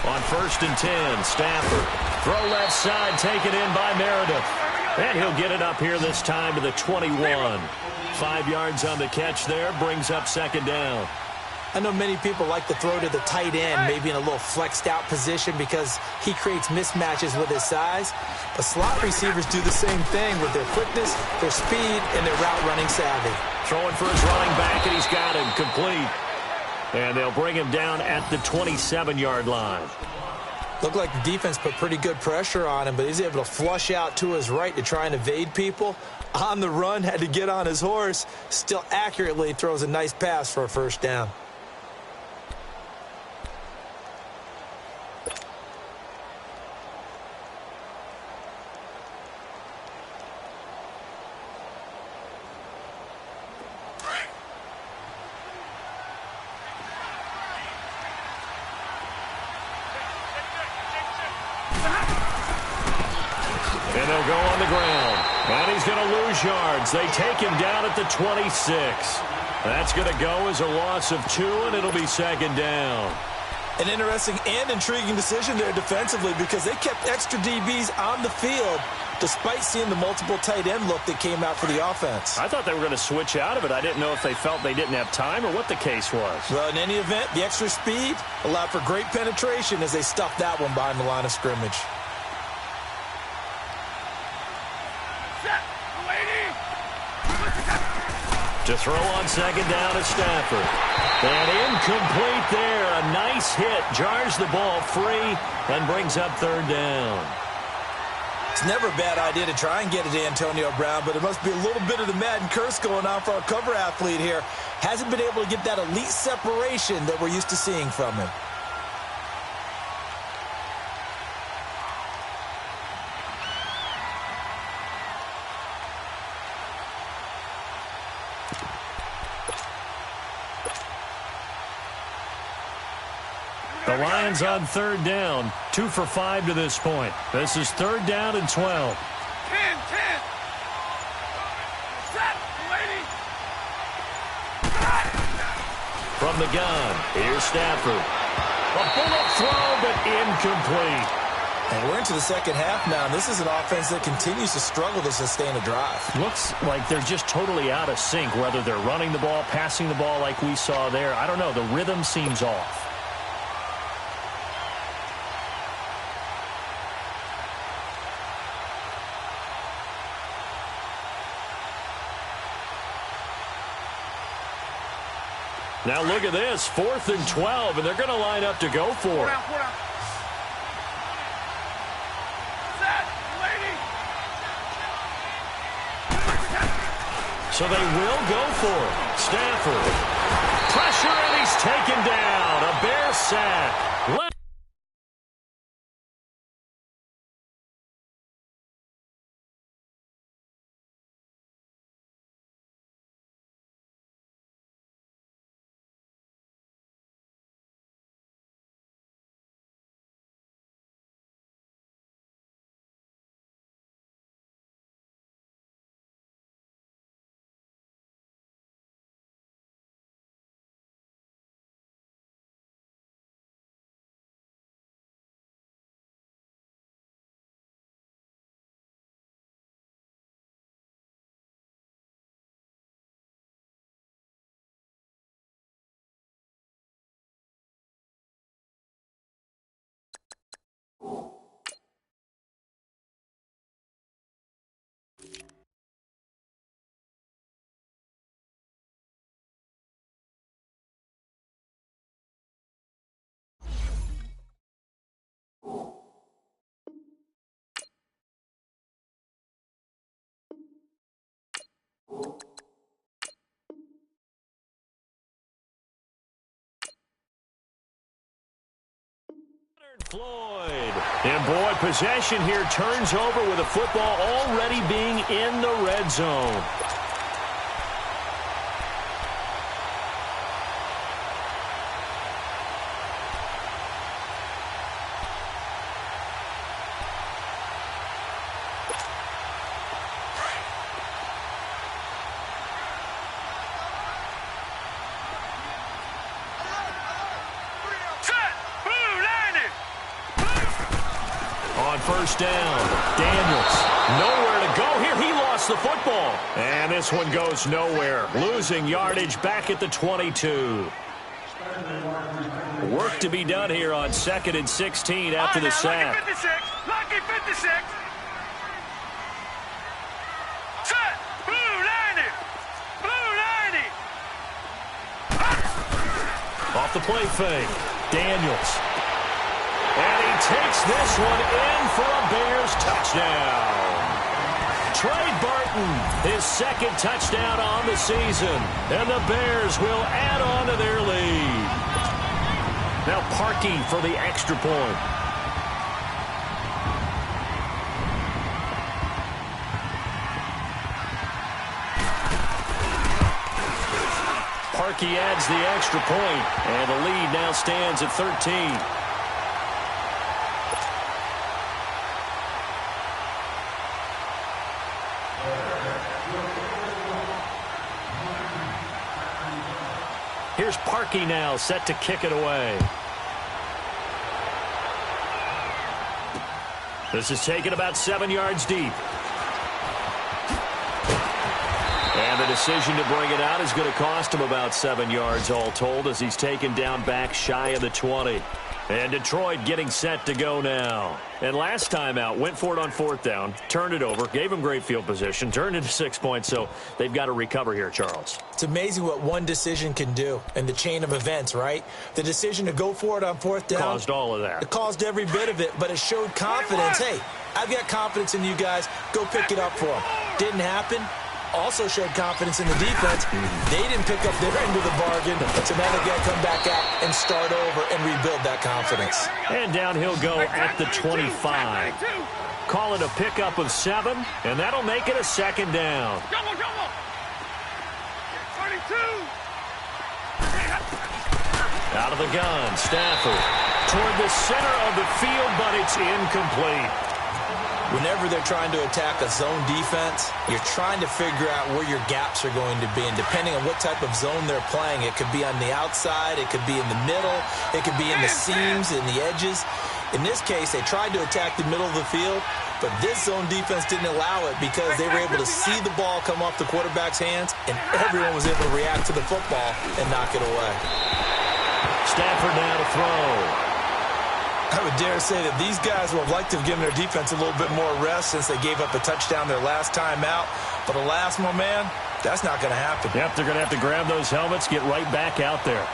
On 1st and 10, Stafford. Throw left side, taken in by Meredith. And he'll get it up here this time to the 21. 5 yards on the catch there, brings up 2nd down. I know many people like to throw to the tight end, maybe in a little flexed out position because he creates mismatches with his size. But slot receivers do the same thing with their quickness, their speed, and their route running savvy. Throwing for his running back, and he's got him complete. And they'll bring him down at the 27-yard line. Looked like the defense put pretty good pressure on him, but he's able to flush out to his right to try and evade people. On the run, had to get on his horse. Still accurately throws a nice pass for a 1st down. And they'll go on the ground. And he's going to lose yards. They take him down at the 26. That's going to go as a loss of 2, and it'll be second down. An interesting and intriguing decision there defensively because they kept extra DBs on the field despite seeing the multiple tight end look that came out for the offense. I thought they were going to switch out of it. I didn't know if they felt they didn't have time or what the case was. Well, in any event, the extra speed allowed for great penetration as they stuffed that one behind the line of scrimmage. To throw on second down is Stafford. And incomplete there. A nice hit. Jars the ball free and brings up third down. It's never a bad idea to try and get it to Antonio Brown, but it must be a little bit of the Madden curse going on for our cover athlete here. Hasn't been able to get that elite separation that we're used to seeing from him. The Lions on third down, 2 for 5 to this point. This is third down and 12. 10. Set, lady. From the gun, here's Stafford. A bullet throw, but incomplete. And we're into the second half now, and this is an offense that continues to struggle to sustain a drive. Looks like they're just totally out of sync, whether they're running the ball, passing the ball like we saw there. I don't know. The rhythm seems off. Now look at this, 4th and 12, and they're going to line up to go for it. So they will go for it. Stafford. Pressure, and he's taken down. A Bear sack. Floyd. And boy, possession here turns over with the football already being in the red zone. First down. Daniels. Nowhere to go here. He lost the football. And this one goes nowhere. Losing yardage back at the 22. Work to be done here on 2nd and 16 after the sack. Lucky 56. Lucky 56. Set. Blue 90. Blue 90. Off the play fake. Daniels. And he takes this one in for a Bears touchdown. Trey Burton, his 2nd touchdown on the season. And the Bears will add on to their lead. Now Parkey for the extra point. Parkey adds the extra point, and the lead now stands at 13. Here's Parkey now, set to kick it away. This is taken about 7 yards deep. And the decision to bring it out is going to cost him about 7 yards all told as he's taken down back shy of the 20. And Detroit getting set to go now. And last time out, went for it on 4th down, turned it over, gave him great field position, turned into 6 points, so they've got to recover here, Charles. It's amazing what one decision can do in the chain of events, right? The decision to go for it on 4th down. Caused all of that. It caused every bit of it, but it showed confidence. Hey, I've got confidence in you guys. Go pick it up for them. Didn't happen. Also showed confidence in the defense. They didn't pick up their end of the bargain, so now they've got to come back out and start over and rebuild that confidence. And down he'll go at the 25. Call it a pickup of 7, and that'll make it a 2nd down. Out of the gun, Stafford toward the center of the field, but it's incomplete. Whenever they're trying to attack a zone defense, you're trying to figure out where your gaps are going to be. And depending on what type of zone they're playing, it could be on the outside, it could be in the middle, it could be in the seams and the edges. In this case, they tried to attack the middle of the field, but this zone defense didn't allow it because they were able to see the ball come off the quarterback's hands, and everyone was able to react to the football and knock it away. Stafford now to throw. I would dare say that these guys would have liked to have given their defense a little bit more rest since they gave up a touchdown their last time out. But alas, my man, that's not going to happen. Yep, they're going to have to grab those helmets, get right back out there.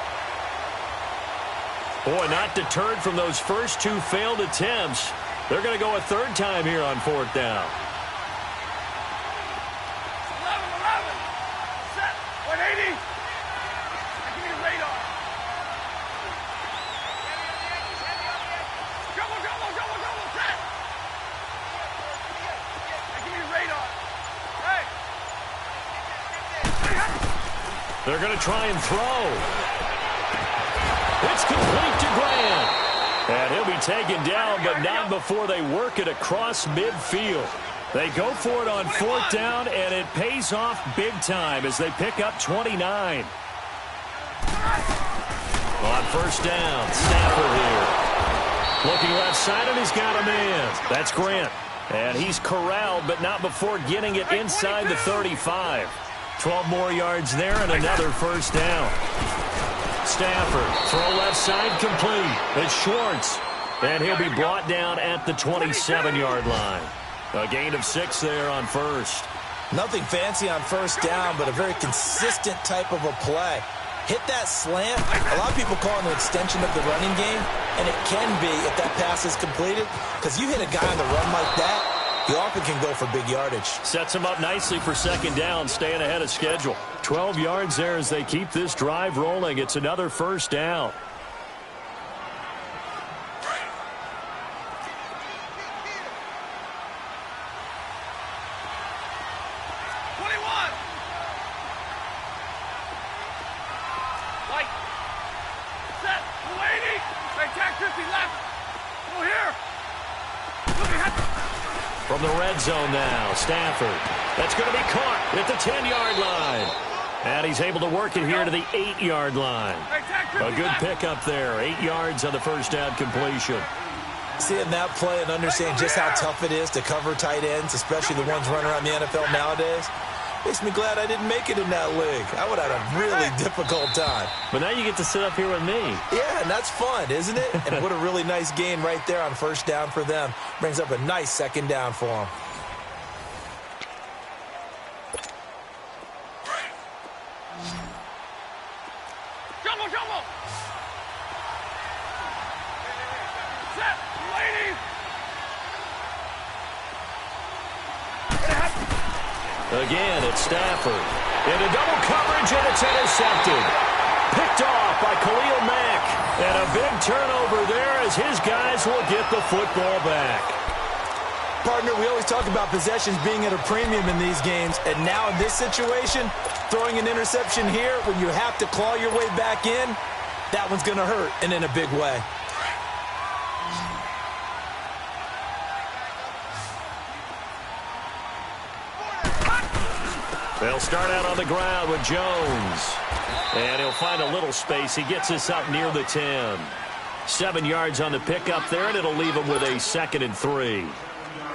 Boy, not deterred from those first 2 failed attempts. They're going to go a 3rd time here on 4th down. 11, set, 180. Give me the radar. Double, set. Give me the radar. Hey. They're going to try and throw. It's complete to Grant. And he'll be taken down, but not before they work it across midfield. They go for it on 4th down, and it pays off big time as they pick up 29. On 1st down, Stafford here. Looking left side, and he's got a man. That's Grant. And he's corralled, but not before getting it inside the 35. 12 more yards there and another 1st down. Stafford, throw left side complete. It's Schwartz. And he'll be brought down at the 27-yard line. A gain of 6 there on 1st. Nothing fancy on 1st down, but a very consistent type of a play. Hit that slant. A lot of people call it an extension of the running game, and it can be if that pass is completed, because you hit a guy on the run like that, he often can go for big yardage. Sets him up nicely for 2nd down, staying ahead of schedule. 12 yards there as they keep this drive rolling. It's another 1st down. From the red zone now, Stafford. That's going to be caught at the 10-yard line. And he's able to work it here to the 8-yard line. A good pickup there. 8 yards on the 1st down completion. Seeing that play and understanding just how tough it is to cover tight ends, especially the ones running around the NFL nowadays, makes me glad I didn't make it in that league. I would have had a really difficult time. But now you get to sit up here with me. Yeah, and that's fun, isn't it? And what a really nice gain right there on 1st down for them. Brings up a nice 2nd down for them. Jumbo! Set, ladies! Again, it's Stafford. Into double coverage, and it's intercepted. Picked off by Khalil Mack. And a big turnover there as his guys will get the football back. Partner, we always talk about possessions being at a premium in these games. And now in this situation, throwing an interception here when you have to claw your way back in, that one's going to hurt, and in a big way. They'll start out on the ground with Jones. And he'll find a little space. He gets this up near the 10. 7 yards on the pickup there, and it'll leave him with a 2nd and 3.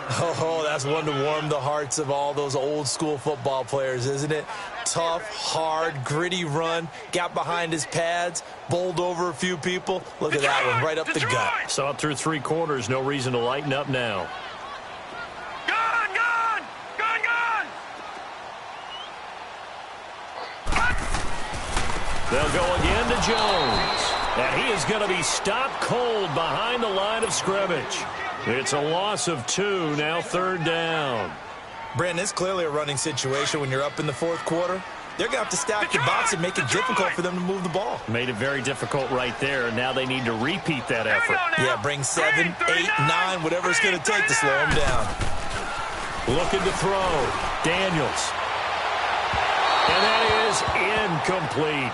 Oh, that's one to warm the hearts of all those old-school football players, isn't it? Tough, hard, gritty run, got behind his pads, bowled over a few people. Look at that one, right up the gut. So up through 3 quarters, no reason to lighten up now. They'll go again to Jones. And he is going to be stopped cold behind the line of scrimmage. It's a loss of 2, now 3rd down. Brandon, it's clearly a running situation when you're up in the 4th quarter. They're going to have to stack the box and make it difficult for them to move the ball. Made it very difficult right there. Now they need to repeat that effort. Yeah, bring 7, 8, 9, whatever it's going to take to slow them down. Looking to throw. Daniels. And that is incomplete.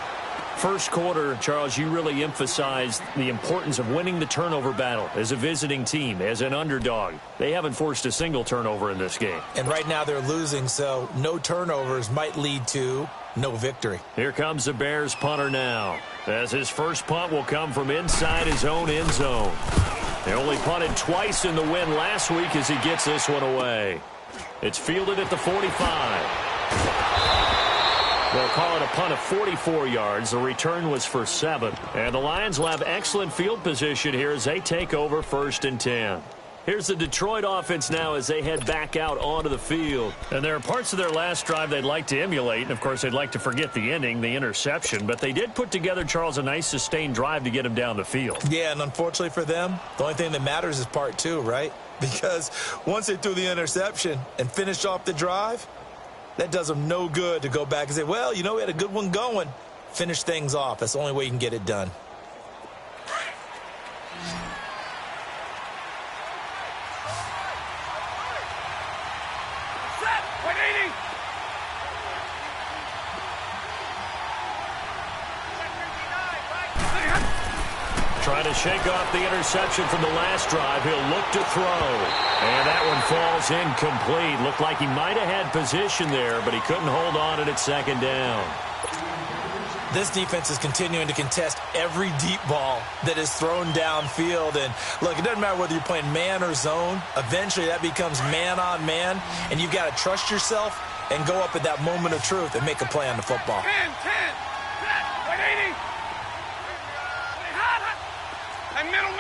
First quarter, Charles, you really emphasized the importance of winning the turnover battle as a visiting team, as an underdog. They haven't forced a single turnover in this game. And right now they're losing, so no turnovers might lead to no victory. Here comes the Bears punter now, as his first punt will come from inside his own end zone. They only punted twice in the win last week as he gets this one away. It's fielded at the 45. They'll call it a punt of 44 yards. The return was for 7. And the Lions will have excellent field position here as they take over 1st and 10. Here's the Detroit offense now as they head back out onto the field. And there are parts of their last drive they'd like to emulate. And, of course, they'd like to forget the ending, the interception. But they did put together, Charles, a nice sustained drive to get them down the field. Yeah, and unfortunately for them, the only thing that matters is part 2, right? Because once they threw the interception and finished off the drive, that does them no good to go back and say, well, you know, we had a good one going. Finish things off. That's the only way you can get it done. Trying to shake off the interception from the last drive. He'll look to throw. And that one falls incomplete. Looked like he might have had position there, but he couldn't hold on at 2nd down. This defense is continuing to contest every deep ball that is thrown downfield. And, look, it doesn't matter whether you're playing man or zone. Eventually that becomes man on man, and you've got to trust yourself and go up at that moment of truth and make a play on the football. 10, 180. And middle.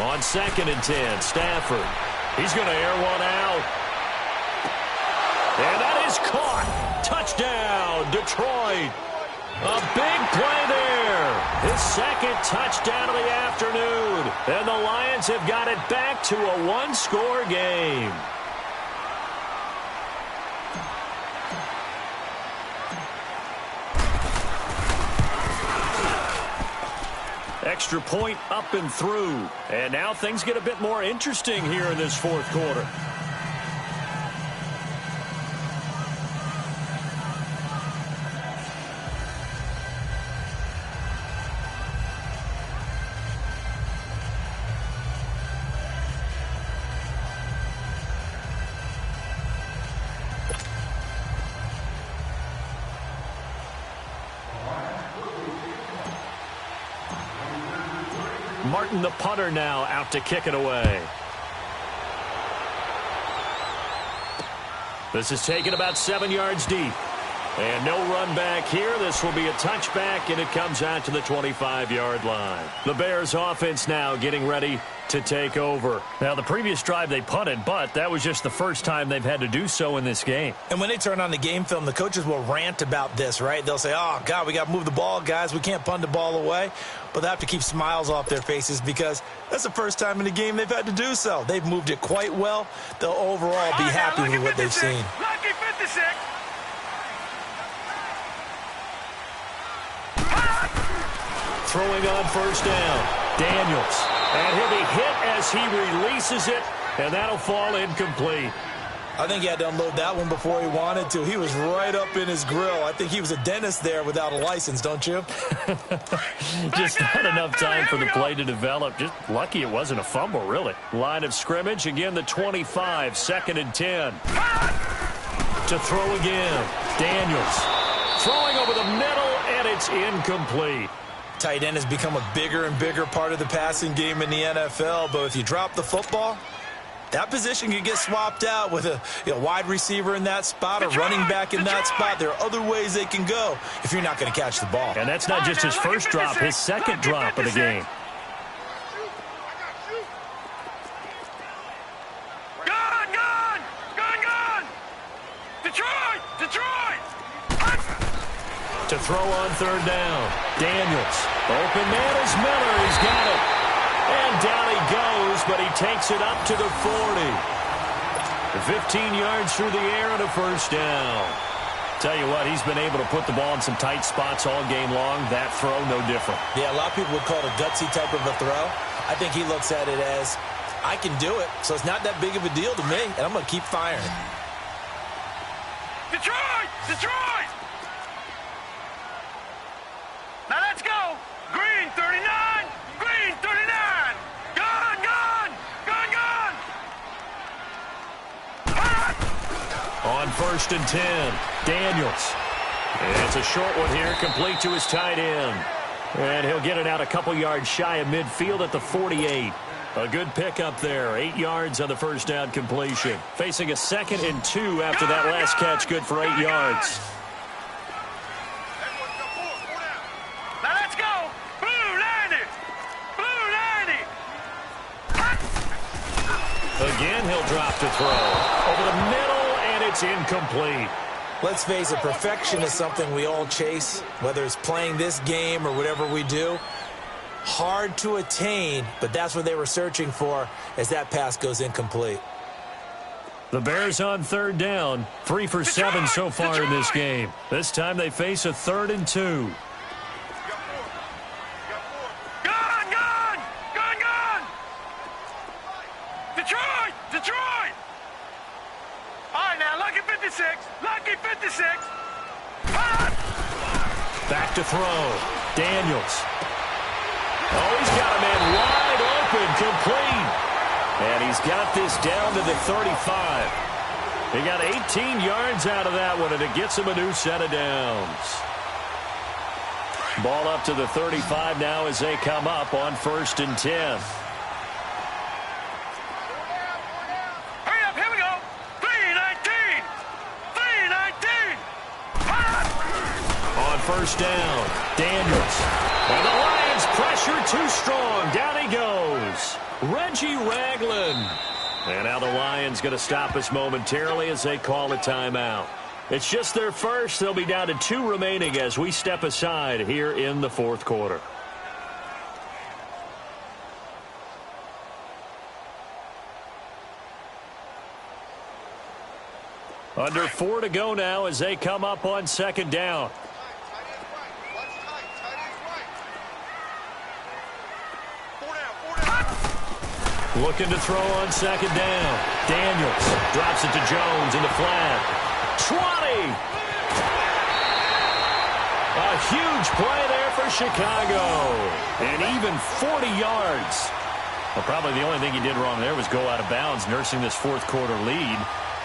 On 2nd and 10, Stafford. He's going to air one out. And that is caught. Touchdown, Detroit. A big play there. His 2nd touchdown of the afternoon. And the Lions have got it back to a 1-score game. Extra point up and through. And now things get a bit more interesting here in this 4th quarter. Martin, the punter, now out to kick it away. This is taken about 7 yards deep. And no run back here. This will be a touchback, and it comes out to the 25-yard line. The Bears offense now getting ready to take over. Now, the previous drive they punted, but that was just the first time they've had to do so in this game. And when they turn on the game film, the coaches will rant about this, right? They'll say, oh, God, we got to move the ball, guys. We can't punt the ball away. But they have to keep smiles off their faces because that's the first time in the game they've had to do so. They've moved it quite well. They'll overall be happy with what they've seen. Lucky 56. Throwing on 1st down, Daniels. And he'll be hit as he releases it, and that'll fall incomplete. I think he had to unload that one before he wanted to. He was right up in his grill. I think he was a dentist there without a license, don't you? Just not enough time for the play to develop. Just lucky it wasn't a fumble, really. Line of scrimmage, again the 25, 2nd and 10. To throw again. Daniels throwing over the middle, and it's incomplete. Tight end has become a bigger and bigger part of the passing game in the NFL, but if you drop the football, that position can get swapped out with a wide receiver in that spot or running back in that spot. There are other ways they can go if you're not going to catch the ball. And that's not just his first drop, his second drop of the game. To throw on third down. Daniels. Open man is Miller. He's got it. And down he goes, but he takes it up to the 40. 15 yards through the air and a first down. Tell you what, he's been able to put the ball in some tight spots all game long. That throw, no different. Yeah, a lot of people would call it a gutsy type of a throw. I think he looks at it as, I can do it, so it's not that big of a deal to me, and I'm going to keep firing. Detroit! Detroit! Now let's go! Green 39! Green 39! Gun! Gun! Gun! Gun! On first and 10, Daniels. And it's a short one here, complete to his tight end. And he'll get it out a couple yards shy of midfield at the 48. A good pickup there, 8 yards on the first down completion. Facing a 2nd and 2 after that last catch, good for 8 yards. Now let's go! Blue 90! Blue 90! Again, he'll drop to throw. Over the middle, and it's incomplete. Let's face it, perfection is something we all chase, whether it's playing this game or whatever we do. Hard to attain, but that's what they were searching for as that pass goes incomplete. The Bears on third down, 3 for 7 so far in this game. This time they face a 3rd and 2. Gun! Gun! Gun! Gun! Detroit! Detroit! All right, now, lucky 56. Lucky 56. Back to throw. Daniels. Oh, he's got a man wide open, complete. And he's got this down to the 35. He got 18 yards out of that one, and it gets him a new set of downs. Ball up to the 35 now as they come up on first and 10. Hurry up, here we go. 319. 319. On first down, Daniels. And the Lions pressure too strong. Down he goes. Reggie Ragland. And now the Lions going to stop us momentarily as they call a timeout. It's just their first. They'll be down to 2 remaining as we step aside here in the fourth quarter. Under 4 to go now as they come up on second down. Looking to throw on second down. Daniels drops it to Jones in the flat. 20! A huge play there for Chicago. And even 40 yards. Well, probably the only thing he did wrong there was go out of bounds, nursing this fourth quarter lead.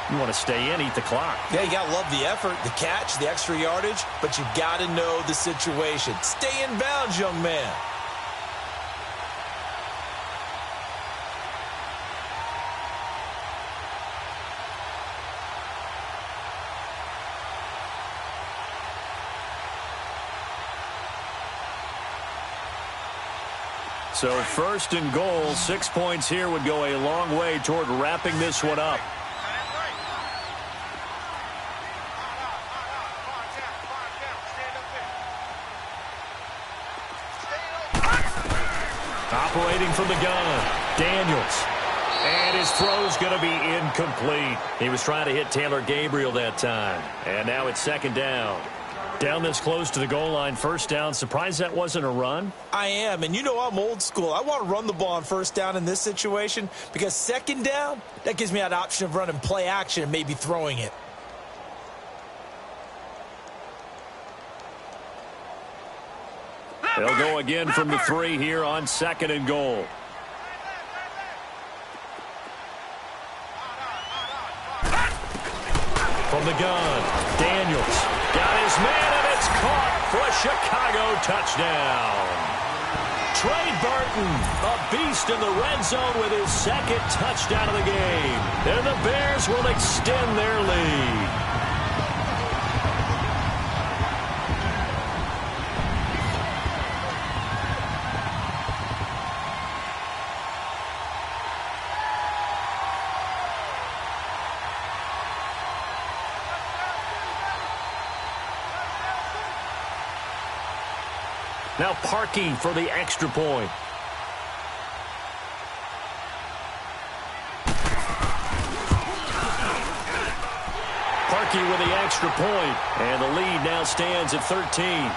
You want to stay in, eat the clock. Yeah, you got to love the effort, the catch, the extra yardage, but you got to know the situation. Stay in bounds, young man. So first and goal, 6 points here would go a long way toward wrapping this one up. Operating from the gun, Daniels. And his throw's going to be incomplete. He was trying to hit Taylor Gabriel that time. And now it's second down. Down this close to the goal line, first down. Surprised that wasn't a run? I am, and you know I'm old school. I want to run the ball on first down in this situation because second down, that gives me that option of running play action and maybe throwing it. They'll go again from the 3 here on second and goal. From from the gun. Daniels got his man, and it's caught for a Chicago touchdown. Trey Burton, a beast in the red zone with his second touchdown of the game. And the Bears will extend their lead. Now Parkey for the extra point. Parkey with the extra point, and the lead now stands at 13.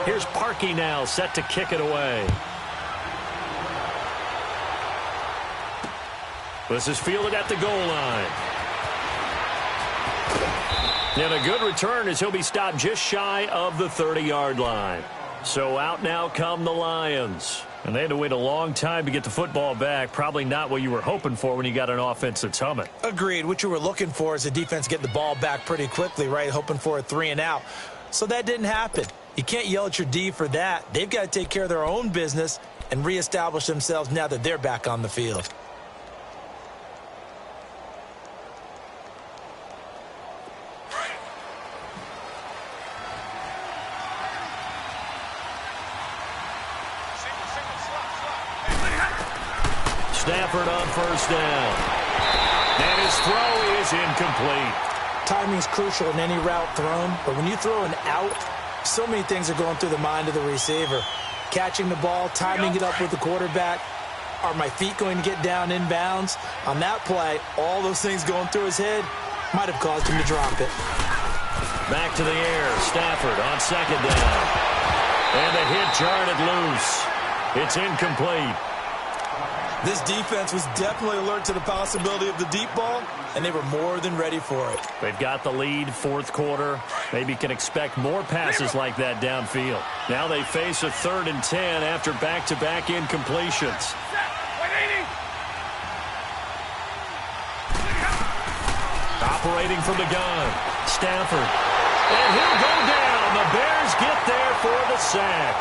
Here's Parkey now, set to kick it away. This is fielded at the goal line. And a good return as he'll be stopped just shy of the 30-yard line. So out now come the Lions. And they had to wait a long time to get the football back. Probably not what you were hoping for when you got an offense that's humming. Agreed. What you were looking for is the defense getting the ball back pretty quickly, right? Hoping for a 3-and-out. So that didn't happen. You can't yell at your D for that. They've got to take care of their own business and reestablish themselves now that they're back on the field. Stafford on first down. And his throw is incomplete. Timing's crucial in any route thrown, but when you throw an out, so many things are going through the mind of the receiver. Catching the ball, timing it up with the quarterback. Are my feet going to get down in bounds? On that play, all those things going through his head might have caused him to drop it. Back to the air. Stafford on second down. And the hit jarred loose. It's incomplete. This defense was definitely alert to the possibility of the deep ball, and they were more than ready for it. They've got the lead, fourth quarter. Maybe can expect more passes like that downfield. Now they face a 3rd and 10 after back-to-back incompletions. Operating from the gun, Stafford. And he'll go down. The Bears get there for the sack.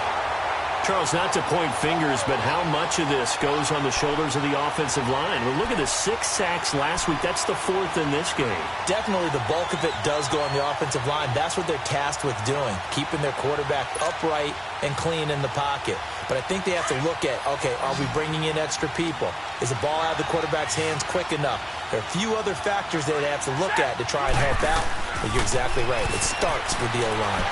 Charles, not to point fingers, but how much of this goes on the shoulders of the offensive line? Well, look at the 6 sacks last week. That's the 4th in this game. Definitely the bulk of it does go on the offensive line. That's what they're tasked with doing, keeping their quarterback upright and clean in the pocket. But I think they have to look at, okay, are we bringing in extra people? Is the ball out of the quarterback's hands quick enough? There are a few other factors that they have to look at to try and help out. But you're exactly right. It starts with the O-line.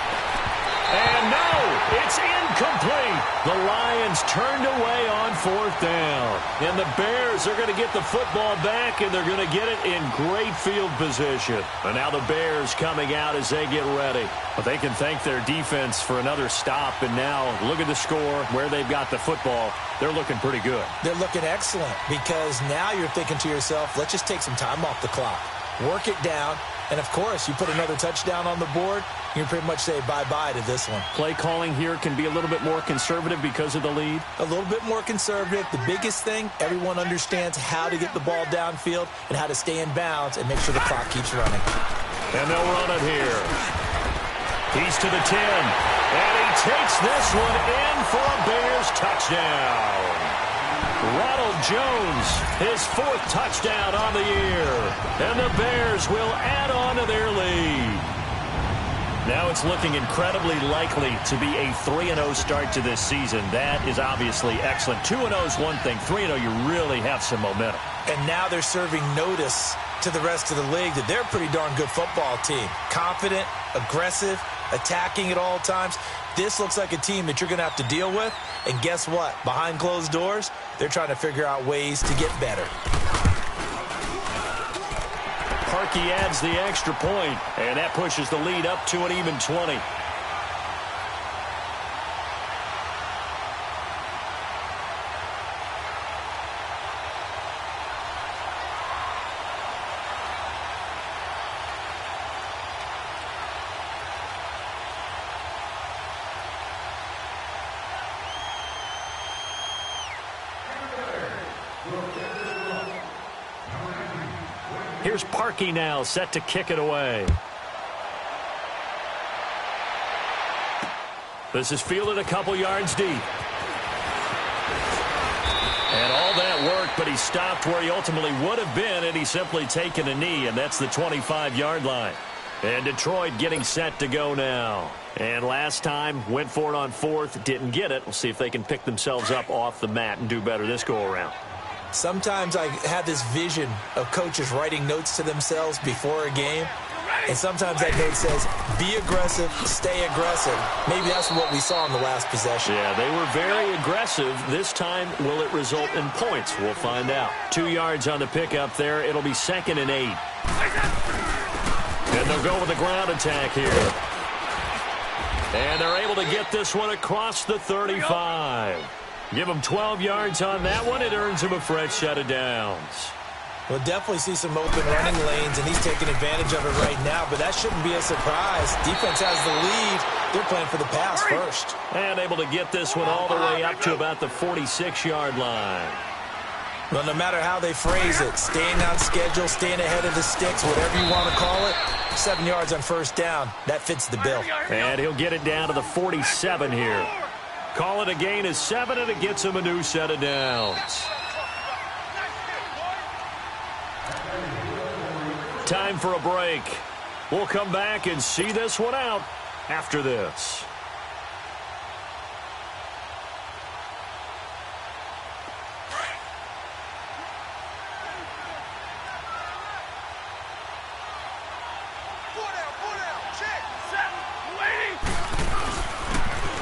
And no, it's incomplete. The Lions turned away on 4th down. And the Bears are going to get the football back, and they're going to get it in great field position. And now the Bears coming out as they get ready. But they can thank their defense for another stop. And now look at the score, where they've got the football. They're looking pretty good. They're looking excellent because now you're thinking to yourself, let's just take some time off the clock. Work it down. And, of course, you put another touchdown on the board, you can pretty much say bye-bye to this one. Play calling here can be a little bit more conservative because of the lead? A little bit more conservative. The biggest thing, everyone understands how to get the ball downfield and how to stay in bounds and make sure the clock keeps running. And they'll run it here. He's to the 10. And he takes this one in for a Bears touchdown. Ronald Jones, his 4th touchdown on the year. And the Bears will add on to their lead. Now it's looking incredibly likely to be a 3-0 start to this season. That is obviously excellent. 2-0 is one thing. 3-0, you really have some momentum. And now they're serving notice to the rest of the league that they're a pretty darn good football team. Confident, aggressive, attacking at all times. This looks like a team that you're going to have to deal with. And guess what? Behind closed doors, they're trying to figure out ways to get better. Parkey adds the extra point, and that pushes the lead up to an even 20. Here's Parkey now, set to kick it away. This is fielded a couple yards deep. And all that work, but he stopped where he ultimately would have been, and he's simply taken a knee, and that's the 25-yard line. And Detroit getting set to go now. And last time, went for it on fourth, didn't get it. We'll see if they can pick themselves up off the mat and do better this go-around. Sometimes I have this vision of coaches writing notes to themselves before a game. And sometimes that note says, be aggressive, stay aggressive. Maybe that's what we saw in the last possession. Yeah, they were very aggressive. This time, will it result in points? We'll find out. 2 yards on the pickup there. It'll be 2nd and 8. And they'll go with the ground attack here. And they're able to get this one across the 35. Give them 12 yards on that one. It earns them a fresh set of downs. We'll definitely see some open running lanes, and he's taking advantage of it right now, but that shouldn't be a surprise. Defense has the lead. They're playing for the pass first. And able to get this one all the way up to about the 46-yard line. Well, no matter how they phrase it, staying on schedule, staying ahead of the sticks, whatever you want to call it, 7 yards on first down, that fits the bill. And he'll get it down to the 47 here. Call it a gain of 7, and it gets him a new set of downs. Time for a break. We'll come back and see this one out after this.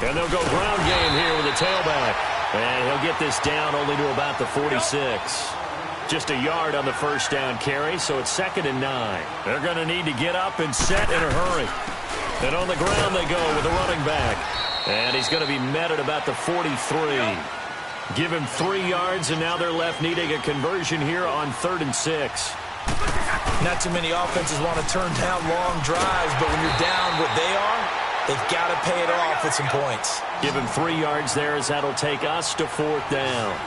And they'll go ground game here with a tailback. And he'll get this down only to about the 46. Just a yard on the first down carry, so it's 2nd and 9. They're going to need to get up and set in a hurry. And on the ground they go with a running back. And he's going to be met at about the 43. Give him 3 yards, and now they're left needing a conversion here on 3rd and 6. Not too many offenses want to turn down long drives, but when you're down what they are, they've got to pay it off with some points. Give him 3 yards there, as that'll take us to 4th down.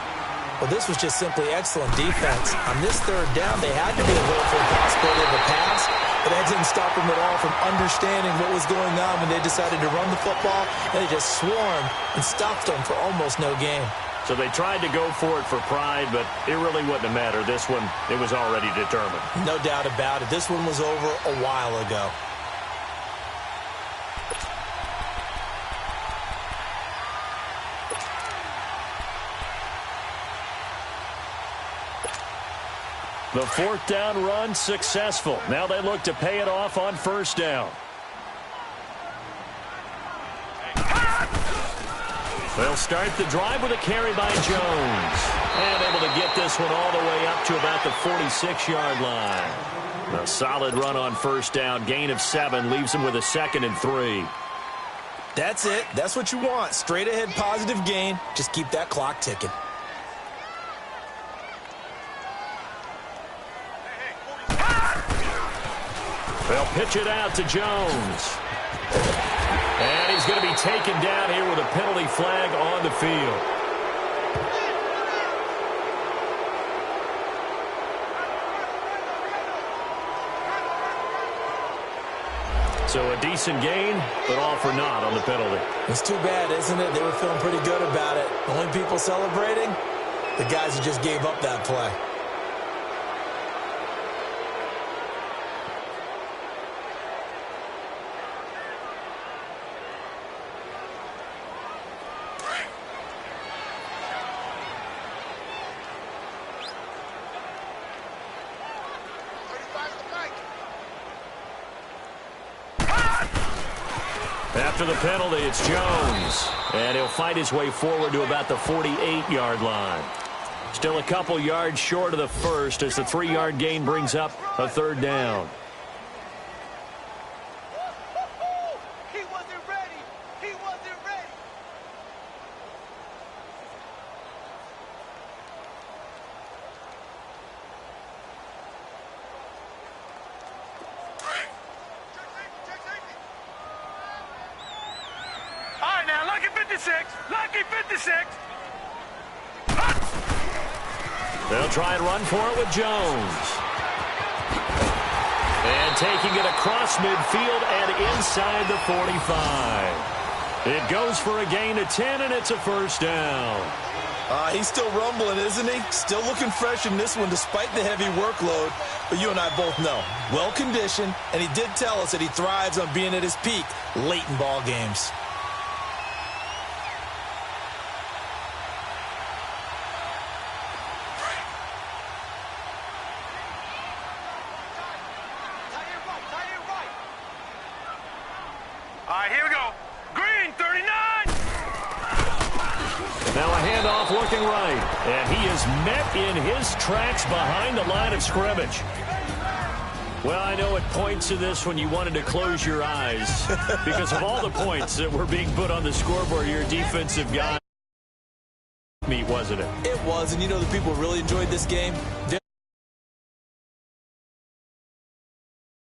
Well, this was just simply excellent defense. On this 3rd down, they had to be alert for the possibility of a pass, but that didn't stop them at all from understanding what was going on when they decided to run the football, and they just swarmed and stopped them for almost no gain. So they tried to go for it for pride, but it really wouldn't have mattered. This one, it was already determined. No doubt about it. This one was over a while ago. The 4th down run successful. Now they look to pay it off on 1st down. They'll start the drive with a carry by Jones. And able to get this one all the way up to about the 46-yard line. A solid run on 1st down. Gain of 7 leaves them with a 2nd and 3. That's it. That's what you want. Straight ahead positive gain. Just keep that clock ticking. They'll pitch it out to Jones. And he's going to be taken down here with a penalty flag on the field. So a decent gain, but all for naught on the penalty. It's too bad, isn't it? They were feeling pretty good about it. The only people celebrating, the guys who just gave up that play. After the penalty, it's Jones. And he'll fight his way forward to about the 48-yard line. Still a couple yards short of the first as the 3-yard gain brings up a 3rd down. He wasn't ready. He wasn't ready. All right, now, lucky 56. Lucky 56. They'll try and run for it with Jones. And taking it across midfield and inside the 45. It goes for a gain of 10, and it's a first down. He's still rumbling, isn't he? Still looking fresh in this one despite the heavy workload. But you and I both know, well-conditioned, and he did tell us that he thrives on being at his peak late in ball games. All right, here we go. Green, 39! Now a handoff looking right. And he is met in his tracks behind the line of scrimmage. Well, I know at points in this when you wanted to close your eyes because of all the points that were being put on the scoreboard, your defensive guy, wasn't it? It was, and you know the people really enjoyed this game.